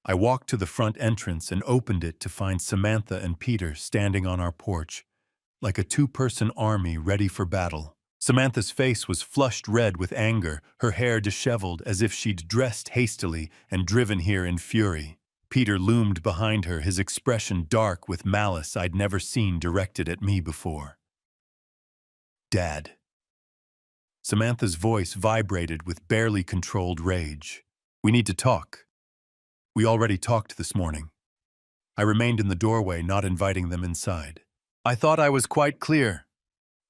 I walked to the front entrance and opened it to find Samantha and Peter standing on our porch, like a two-person army ready for battle. Samantha's face was flushed red with anger, her hair disheveled as if she'd dressed hastily and driven here in fury. Peter loomed behind her, his expression dark with malice I'd never seen directed at me before. Dad. Samantha's voice vibrated with barely controlled rage. We need to talk. We already talked this morning. I remained in the doorway, not inviting them inside. I thought I was quite clear.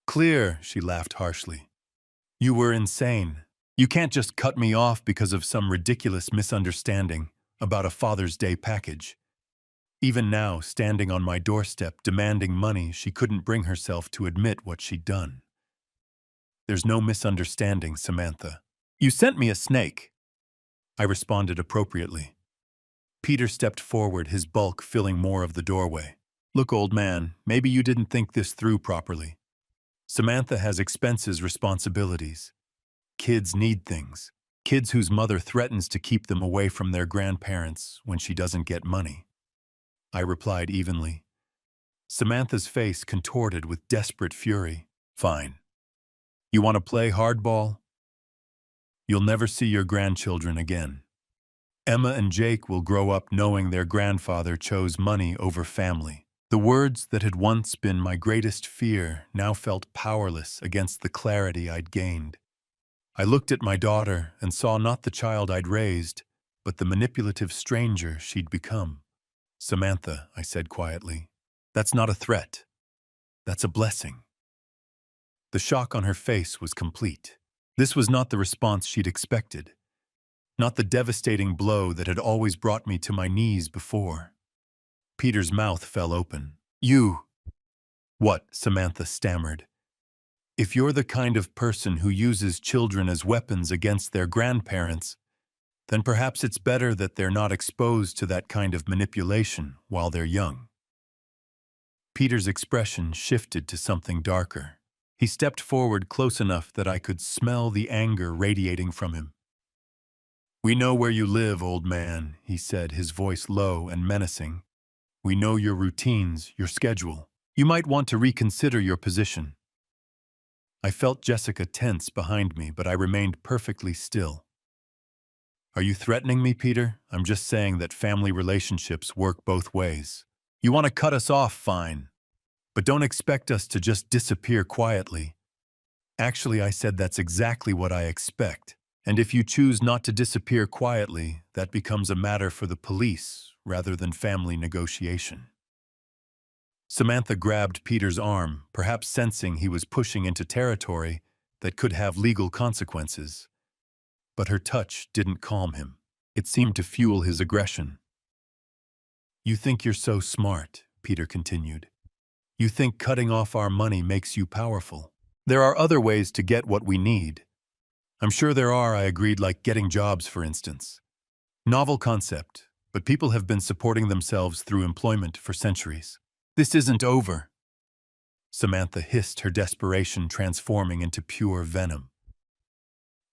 Clear, she laughed harshly. You were insane. You can't just cut me off because of some ridiculous misunderstanding about a Father's Day package. Even now, standing on my doorstep demanding money, she couldn't bring herself to admit what she'd done. There's no misunderstanding, Samantha. You sent me a snake. I responded appropriately. Peter stepped forward, his bulk filling more of the doorway. Look, old man, maybe you didn't think this through properly. Samantha has expenses, responsibilities. Kids need things. Kids whose mother threatens to keep them away from their grandparents when she doesn't get money. I replied evenly. Samantha's face contorted with desperate fury. Fine. You want to play hardball? You'll never see your grandchildren again. Emma and Jake will grow up knowing their grandfather chose money over family. The words that had once been my greatest fear now felt powerless against the clarity I'd gained. I looked at my daughter and saw not the child I'd raised, but the manipulative stranger she'd become. "Samantha," I said quietly, "that's not a threat. That's a blessing." The shock on her face was complete. This was not the response she'd expected, not the devastating blow that had always brought me to my knees before. Peter's mouth fell open. "You—" "What?" Samantha stammered. "If you're the kind of person who uses children as weapons against their grandparents, then perhaps it's better that they're not exposed to that kind of manipulation while they're young." Peter's expression shifted to something darker. He stepped forward close enough that I could smell the anger radiating from him. "We know where you live, old man," he said, his voice low and menacing. "We know your routines, your schedule. You might want to reconsider your position." I felt Jessica tense behind me, but I remained perfectly still. "Are you threatening me, Peter? I'm just saying that family relationships work both ways. You want to cut us off, fine. But don't expect us to just disappear quietly." "Actually," I said, "that's exactly what I expect. And if you choose not to disappear quietly, that becomes a matter for the police rather than family negotiation." Samantha grabbed Peter's arm, perhaps sensing he was pushing into territory that could have legal consequences. But her touch didn't calm him. It seemed to fuel his aggression. "You think you're so smart," Peter continued. "You think cutting off our money makes you powerful. There are other ways to get what we need." "I'm sure there are," I agreed, "like getting jobs, for instance. Novel concept, but people have been supporting themselves through employment for centuries." "This isn't over," Samantha hissed, her desperation transforming into pure venom.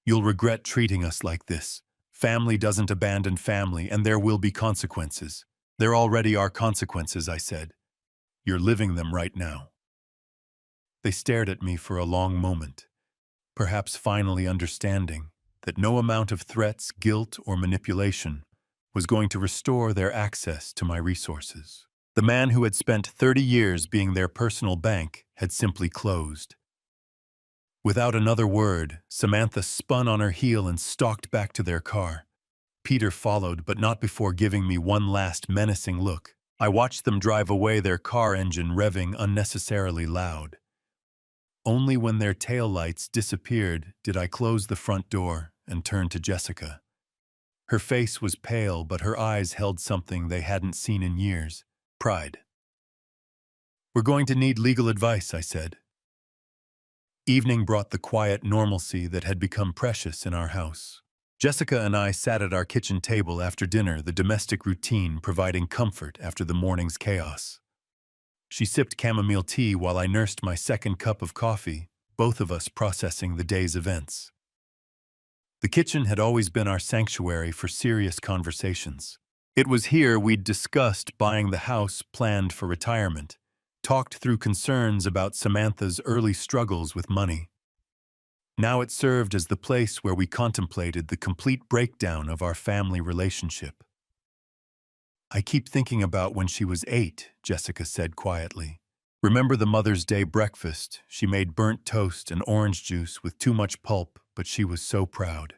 "You'll regret treating us like this. Family doesn't abandon family, and there will be consequences." "There already are consequences," I said. "You're living them right now." They stared at me for a long moment, perhaps finally understanding that no amount of threats, guilt, or manipulation was going to restore their access to my resources. The man who had spent 30 years being their personal bank had simply closed. Without another word, Samantha spun on her heel and stalked back to their car. Peter followed, but not before giving me one last menacing look. I watched them drive away, their car engine revving unnecessarily loud. Only when their taillights disappeared did I close the front door and turn to Jessica. Her face was pale, but her eyes held something they hadn't seen in years: pride. "We're going to need legal advice," I said. Evening brought the quiet normalcy that had become precious in our house. Jessica and I sat at our kitchen table after dinner, the domestic routine providing comfort after the morning's chaos. She sipped chamomile tea while I nursed my second cup of coffee, both of us processing the day's events. The kitchen had always been our sanctuary for serious conversations. It was here we'd discussed buying the house planned for retirement, talked through concerns about Samantha's early struggles with money. Now it served as the place where we contemplated the complete breakdown of our family relationship. "I keep thinking about when she was 8, Jessica said quietly. "Remember the Mother's Day breakfast? She made burnt toast and orange juice with too much pulp, but she was so proud."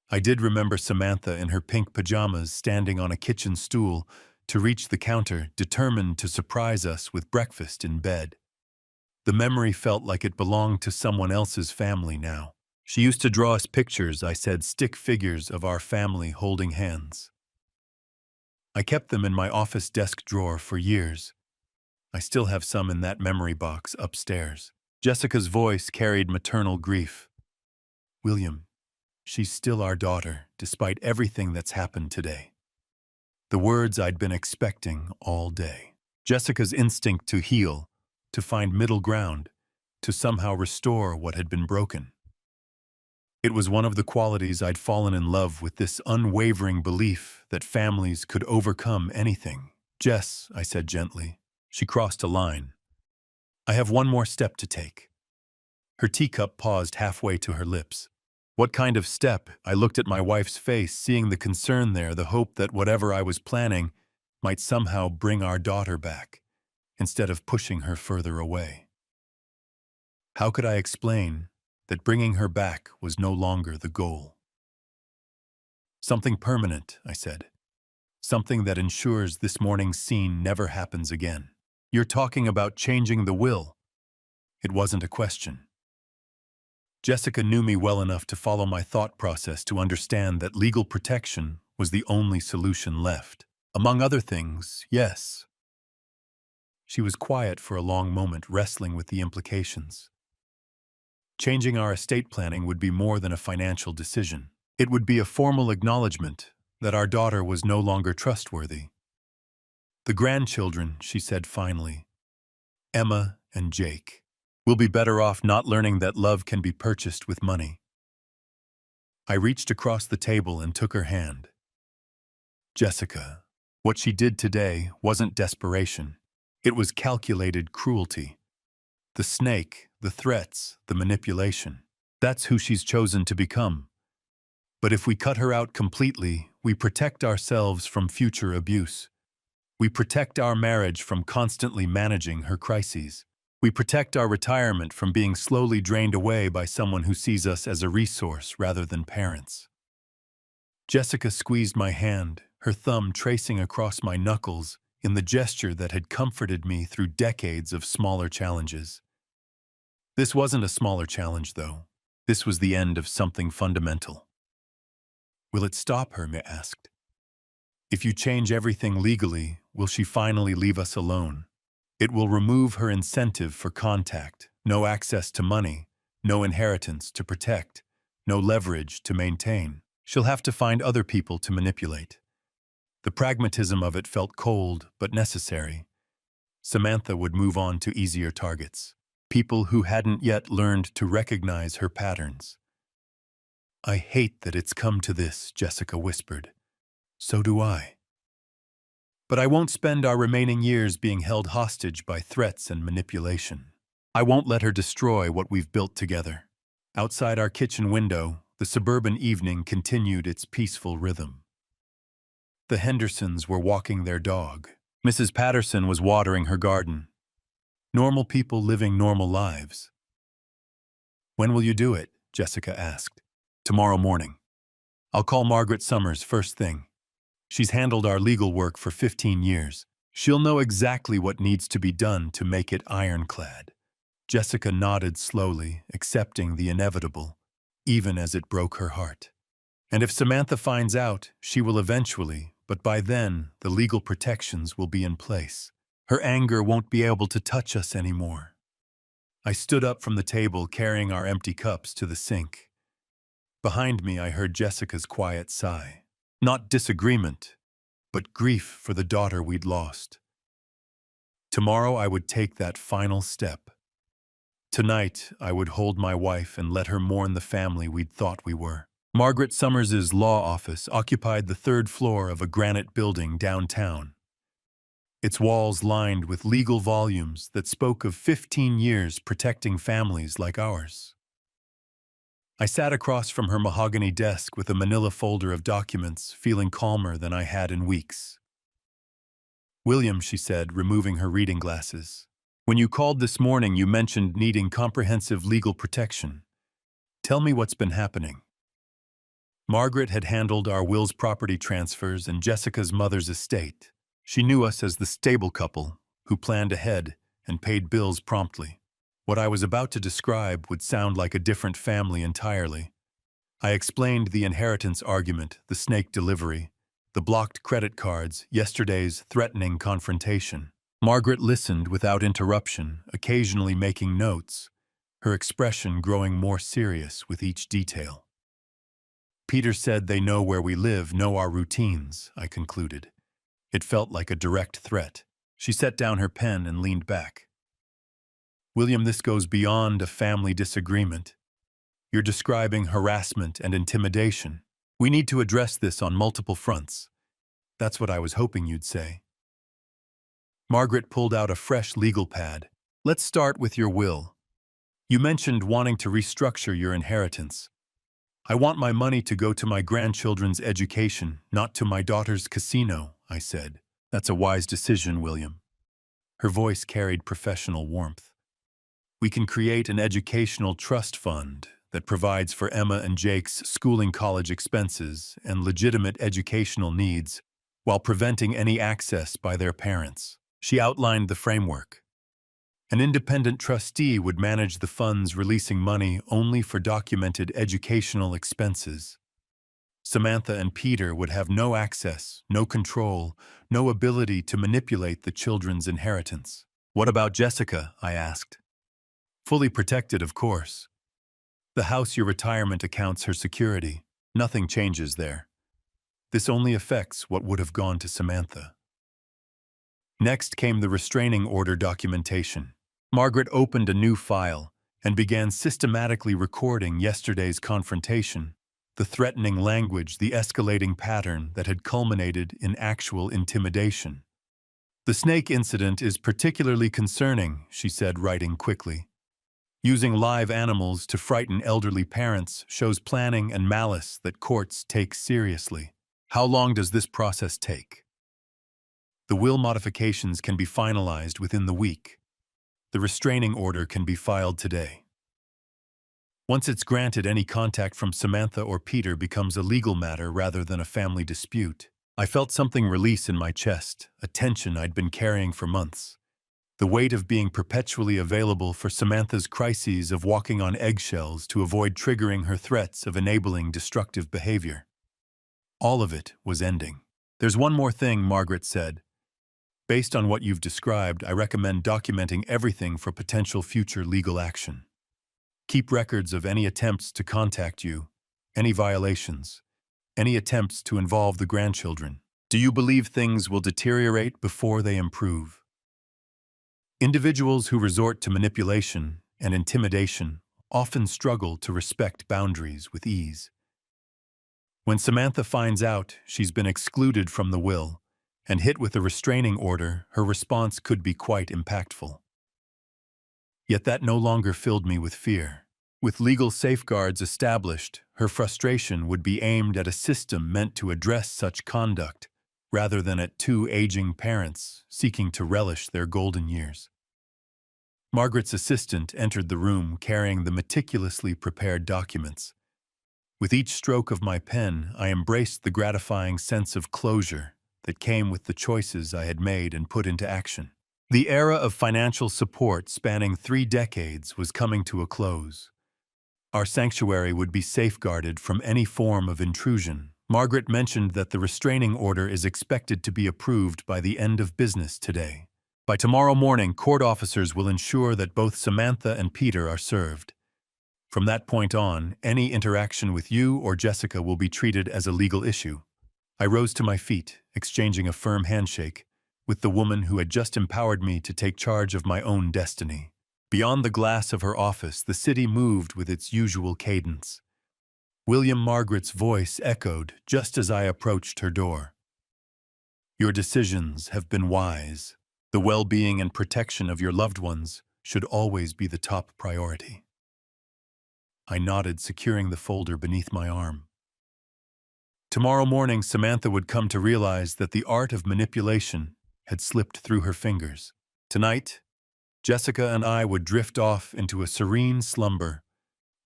I did remember Samantha in her pink pajamas standing on a kitchen stool to reach the counter, determined to surprise us with breakfast in bed. The memory felt like it belonged to someone else's family now. "She used to draw us pictures," I said, "stick figures of our family holding hands." I kept them in my office desk drawer for years. I still have some in that memory box upstairs. Jessica's voice carried maternal grief. "William, she's still our daughter, despite everything that's happened today." The words I'd been expecting all day. Jessica's instinct to heal, to find middle ground, to somehow restore what had been broken. It was one of the qualities I'd fallen in love with, this unwavering belief that families could overcome anything. "Jess," I said gently. She crossed a line. "I have one more step to take." Her teacup paused halfway to her lips. "What kind of step?" I looked at my wife's face, seeing the concern there, the hope that whatever I was planning might somehow bring our daughter back. instead of pushing her further away. How could I explain that bringing her back was no longer the goal? Something permanent, I said. Something that ensures this morning's scene never happens again. You're talking about changing the will. It wasn't a question. Jessica knew me well enough to follow my thought process to understand that legal protection was the only solution left. Among other things, yes. She was quiet for a long moment, wrestling with the implications. Changing our estate planning would be more than a financial decision. It would be a formal acknowledgement that our daughter was no longer trustworthy. The grandchildren, she said finally, Emma and Jake, will be better off not learning that love can be purchased with money. I reached across the table and took her hand. Jessica, what she did today wasn't desperation. It was calculated cruelty. The snake, the threats, the manipulation. That's who she's chosen to become. But if we cut her out completely, we protect ourselves from future abuse. We protect our marriage from constantly managing her crises. We protect our retirement from being slowly drained away by someone who sees us as a resource rather than parents. Jessica squeezed my hand, her thumb tracing across my knuckles in the gesture that had comforted me through decades of smaller challenges. This wasn't a smaller challenge, though. This was the end of something fundamental. Will it stop her? I asked. If you change everything legally, will she finally leave us alone? It will remove her incentive for contact, no access to money, no inheritance to protect, no leverage to maintain. She'll have to find other people to manipulate. The pragmatism of it felt cold but necessary. Samantha would move on to easier targets, people who hadn't yet learned to recognize her patterns. I hate that it's come to this, Jessica whispered. So do I. But I won't spend our remaining years being held hostage by threats and manipulation. I won't let her destroy what we've built together. Outside our kitchen window, the suburban evening continued its peaceful rhythm. The Hendersons were walking their dog. Mrs. Patterson was watering her garden. Normal people living normal lives. When will you do it? Jessica asked. Tomorrow morning. I'll call Margaret Summers first thing. She's handled our legal work for 15 years. She'll know exactly what needs to be done to make it ironclad. Jessica nodded slowly, accepting the inevitable, even as it broke her heart. And if Samantha finds out, she will eventually, but by then, the legal protections will be in place. Her anger won't be able to touch us anymore. I stood up from the table, carrying our empty cups to the sink. Behind me, I heard Jessica's quiet sigh. Not disagreement, but grief for the daughter we'd lost. Tomorrow I would take that final step. Tonight, I would hold my wife and let her mourn the family we'd thought we were. Margaret Summers's law office occupied the third floor of a granite building downtown. Its walls lined with legal volumes that spoke of 15 years protecting families like ours. I sat across from her mahogany desk with a manila folder of documents, feeling calmer than I had in weeks. William, she said, removing her reading glasses. When you called this morning, you mentioned needing comprehensive legal protection. Tell me what's been happening. Margaret had handled our Will's property transfers and Jessica's mother's estate. She knew us as the stable couple who planned ahead and paid bills promptly. What I was about to describe would sound like a different family entirely. I explained the inheritance argument, the snake delivery, the blocked credit cards, yesterday's threatening confrontation. Margaret listened without interruption, occasionally making notes, her expression growing more serious with each detail. Peter said they know where we live, know our routines, I concluded. It felt like a direct threat. She set down her pen and leaned back. William, this goes beyond a family disagreement. You're describing harassment and intimidation. We need to address this on multiple fronts. That's what I was hoping you'd say. Margaret pulled out a fresh legal pad. Let's start with your will. You mentioned wanting to restructure your inheritance. I want my money to go to my grandchildren's education, not to my daughter's casino, I said. That's a wise decision, William. Her voice carried professional warmth. We can create an educational trust fund that provides for Emma and Jake's schooling college expenses and legitimate educational needs while preventing any access by their parents. She outlined the framework. An independent trustee would manage the funds, releasing money only for documented educational expenses. Samantha and Peter would have no access, no control, no ability to manipulate the children's inheritance. What about Jessica? I asked. Fully protected, of course. The house, your retirement accounts, her security. Nothing changes there. This only affects what would have gone to Samantha. Next came the restraining order documentation. Margaret opened a new file and began systematically recording yesterday's confrontation, the threatening language, the escalating pattern that had culminated in actual intimidation. The snake incident is particularly concerning, she said, writing quickly. Using live animals to frighten elderly parents shows planning and malice that courts take seriously. How long does this process take? The will modifications can be finalized within the week. The restraining order can be filed today. Once it's granted, any contact from Samantha or Peter becomes a legal matter rather than a family dispute. I felt something release in my chest, a tension I'd been carrying for months. The weight of being perpetually available for Samantha's crises, of walking on eggshells to avoid triggering her threats, of enabling destructive behavior. All of it was ending. There's one more thing, Margaret said. Based on what you've described, I recommend documenting everything for potential future legal action. Keep records of any attempts to contact you, any violations, any attempts to involve the grandchildren. Do you believe things will deteriorate before they improve? Individuals who resort to manipulation and intimidation often struggle to respect boundaries with ease. When Samantha finds out she's been excluded from the will and hit with a restraining order, her response could be quite impactful. Yet that no longer filled me with fear. With legal safeguards established, her frustration would be aimed at a system meant to address such conduct, rather than at two aging parents seeking to relish their golden years. Margaret's assistant entered the room carrying the meticulously prepared documents. With each stroke of my pen, I embraced the gratifying sense of closure that came with the choices I had made and put into action. The era of financial support spanning 3 decades was coming to a close. Our sanctuary would be safeguarded from any form of intrusion. Margaret mentioned that the restraining order is expected to be approved by the end of business today. By tomorrow morning, court officers will ensure that both Samantha and Peter are served. From that point on, any interaction with you or Jessica will be treated as a legal issue. I rose to my feet, exchanging a firm handshake with the woman who had just empowered me to take charge of my own destiny. Beyond the glass of her office, the city moved with its usual cadence. William Margaret's voice echoed just as I approached her door. Your decisions have been wise. The well-being and protection of your loved ones should always be the top priority. I nodded, securing the folder beneath my arm. Tomorrow morning, Samantha would come to realize that the art of manipulation had slipped through her fingers. Tonight, Jessica and I would drift off into a serene slumber,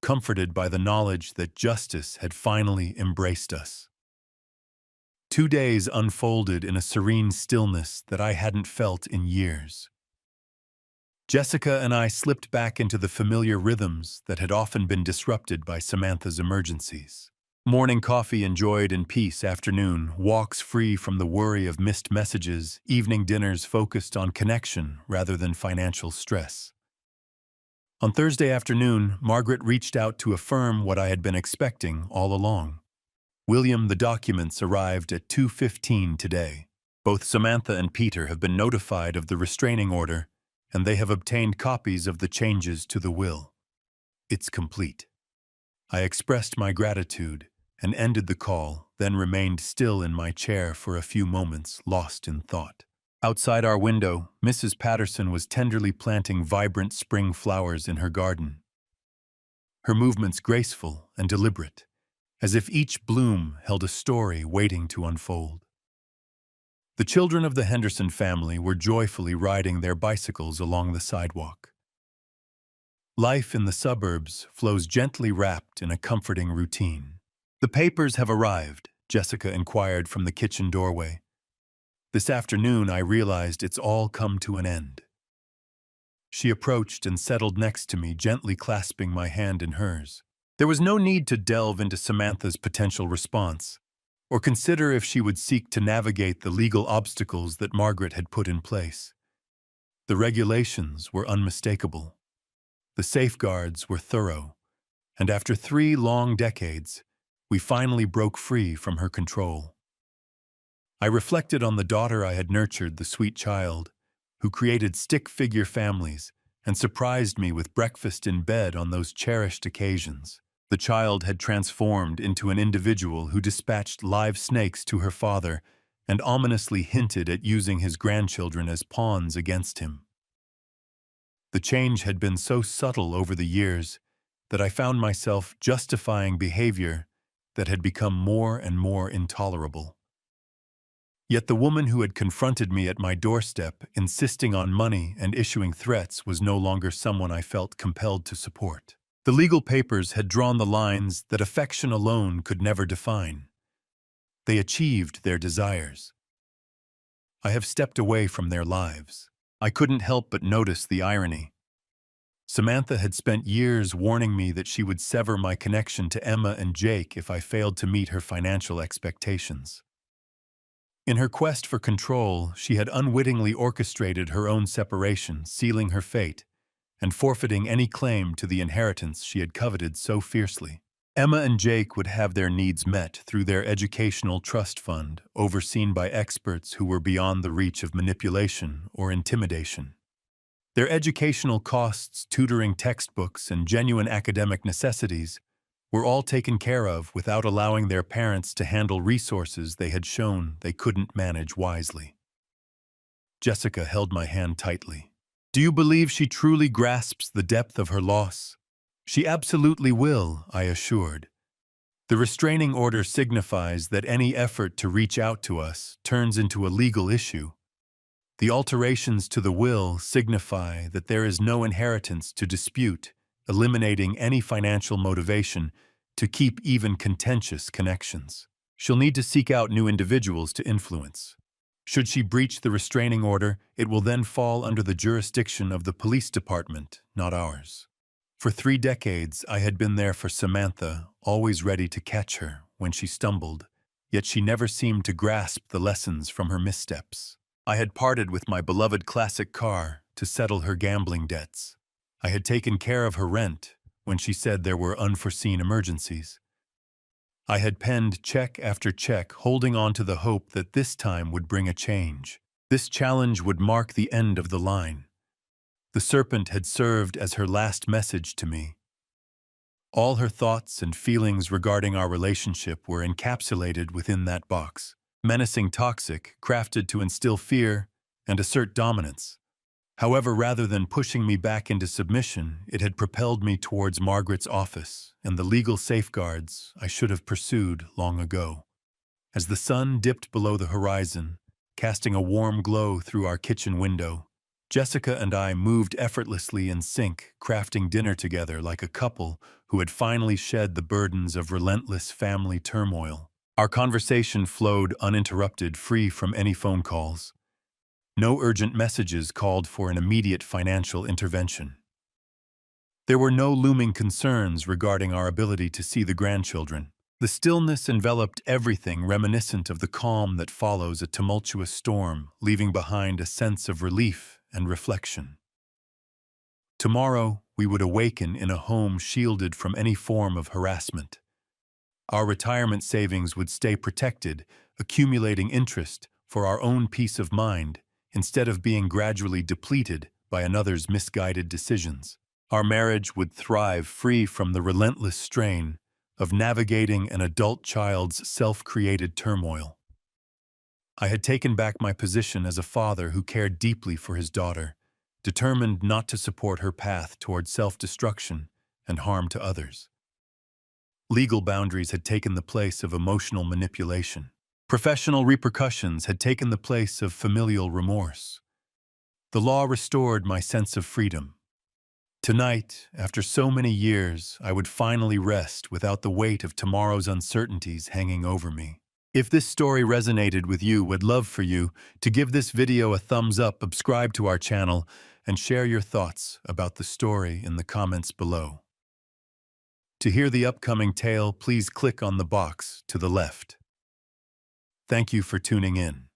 comforted by the knowledge that justice had finally embraced us. 2 days unfolded in a serene stillness that I hadn't felt in years. Jessica and I slipped back into the familiar rhythms that had often been disrupted by Samantha's emergencies. Morning coffee enjoyed in peace, afternoon walks free from the worry of missed messages, evening dinners focused on connection rather than financial stress. On Thursday afternoon, Margaret reached out to affirm what I had been expecting all along. William, the documents arrived at 2:15 today. Both Samantha and Peter have been notified of the restraining order, and they have obtained copies of the changes to the will. It's complete. I expressed my gratitude and ended the call, then remained still in my chair for a few moments, lost in thought. Outside our window, Mrs. Patterson was tenderly planting vibrant spring flowers in her garden. Her movements graceful and deliberate, as if each bloom held a story waiting to unfold. The children of the Henderson family were joyfully riding their bicycles along the sidewalk. Life in the suburbs flows gently wrapped in a comforting routine. "The papers have arrived," Jessica inquired from the kitchen doorway. "This afternoon I realized it's all come to an end." She approached and settled next to me, gently clasping my hand in hers. There was no need to delve into Samantha's potential response, or consider if she would seek to navigate the legal obstacles that Margaret had put in place. The regulations were unmistakable. The safeguards were thorough, and after 3 long decades, we finally broke free from her control. I reflected on the daughter I had nurtured, the sweet child, who created stick-figure families and surprised me with breakfast in bed on those cherished occasions. The child had transformed into an individual who dispatched live snakes to her father and ominously hinted at using his grandchildren as pawns against him. The change had been so subtle over the years that I found myself justifying behavior that had become more and more intolerable. Yet the woman who had confronted me at my doorstep, insisting on money and issuing threats, was no longer someone I felt compelled to support. The legal papers had drawn the lines that affection alone could never define. They achieved their desires. I have stepped away from their lives. I couldn't help but notice the irony. Samantha had spent years warning me that she would sever my connection to Emma and Jake if I failed to meet her financial expectations. In her quest for control, she had unwittingly orchestrated her own separation, sealing her fate, and forfeiting any claim to the inheritance she had coveted so fiercely. Emma and Jake would have their needs met through their educational trust fund, overseen by experts who were beyond the reach of manipulation or intimidation. Their educational costs, tutoring, textbooks, and genuine academic necessities were all taken care of without allowing their parents to handle resources they had shown they couldn't manage wisely. Jessica held my hand tightly. "Do you believe she truly grasps the depth of her loss?" "She absolutely will," I assured. "The restraining order signifies that any effort to reach out to us turns into a legal issue. The alterations to the will signify that there is no inheritance to dispute, eliminating any financial motivation to keep even contentious connections. She'll need to seek out new individuals to influence. Should she breach the restraining order, it will then fall under the jurisdiction of the police department, not ours." For 3 decades, I had been there for Samantha, always ready to catch her when she stumbled, yet she never seemed to grasp the lessons from her missteps. I had parted with my beloved classic car to settle her gambling debts. I had taken care of her rent when she said there were unforeseen emergencies. I had penned check after check, holding on to the hope that this time would bring a change. This challenge would mark the end of the line. The serpent had served as her last message to me. All her thoughts and feelings regarding our relationship were encapsulated within that box. Menacing, toxic, crafted to instill fear and assert dominance. However, rather than pushing me back into submission, it had propelled me towards Margaret's office and the legal safeguards I should have pursued long ago. As the sun dipped below the horizon, casting a warm glow through our kitchen window, Jessica and I moved effortlessly in sync, crafting dinner together like a couple who had finally shed the burdens of relentless family turmoil. Our conversation flowed uninterrupted, free from any phone calls. No urgent messages called for an immediate financial intervention. There were no looming concerns regarding our ability to see the grandchildren. The stillness enveloped everything, reminiscent of the calm that follows a tumultuous storm, leaving behind a sense of relief and reflection. Tomorrow, we would awaken in a home shielded from any form of harassment. Our retirement savings would stay protected, accumulating interest for our own peace of mind, instead of being gradually depleted by another's misguided decisions. Our marriage would thrive, free from the relentless strain of navigating an adult child's self-created turmoil. I had taken back my position as a father who cared deeply for his daughter, determined not to support her path toward self-destruction and harm to others. Legal boundaries had taken the place of emotional manipulation. Professional repercussions had taken the place of familial remorse. The law restored my sense of freedom. Tonight, after so many years, I would finally rest without the weight of tomorrow's uncertainties hanging over me. If this story resonated with you, would love for you to give this video a thumbs up, subscribe to our channel, and share your thoughts about the story in the comments below. To hear the upcoming tale, please click on the box to the left. Thank you for tuning in.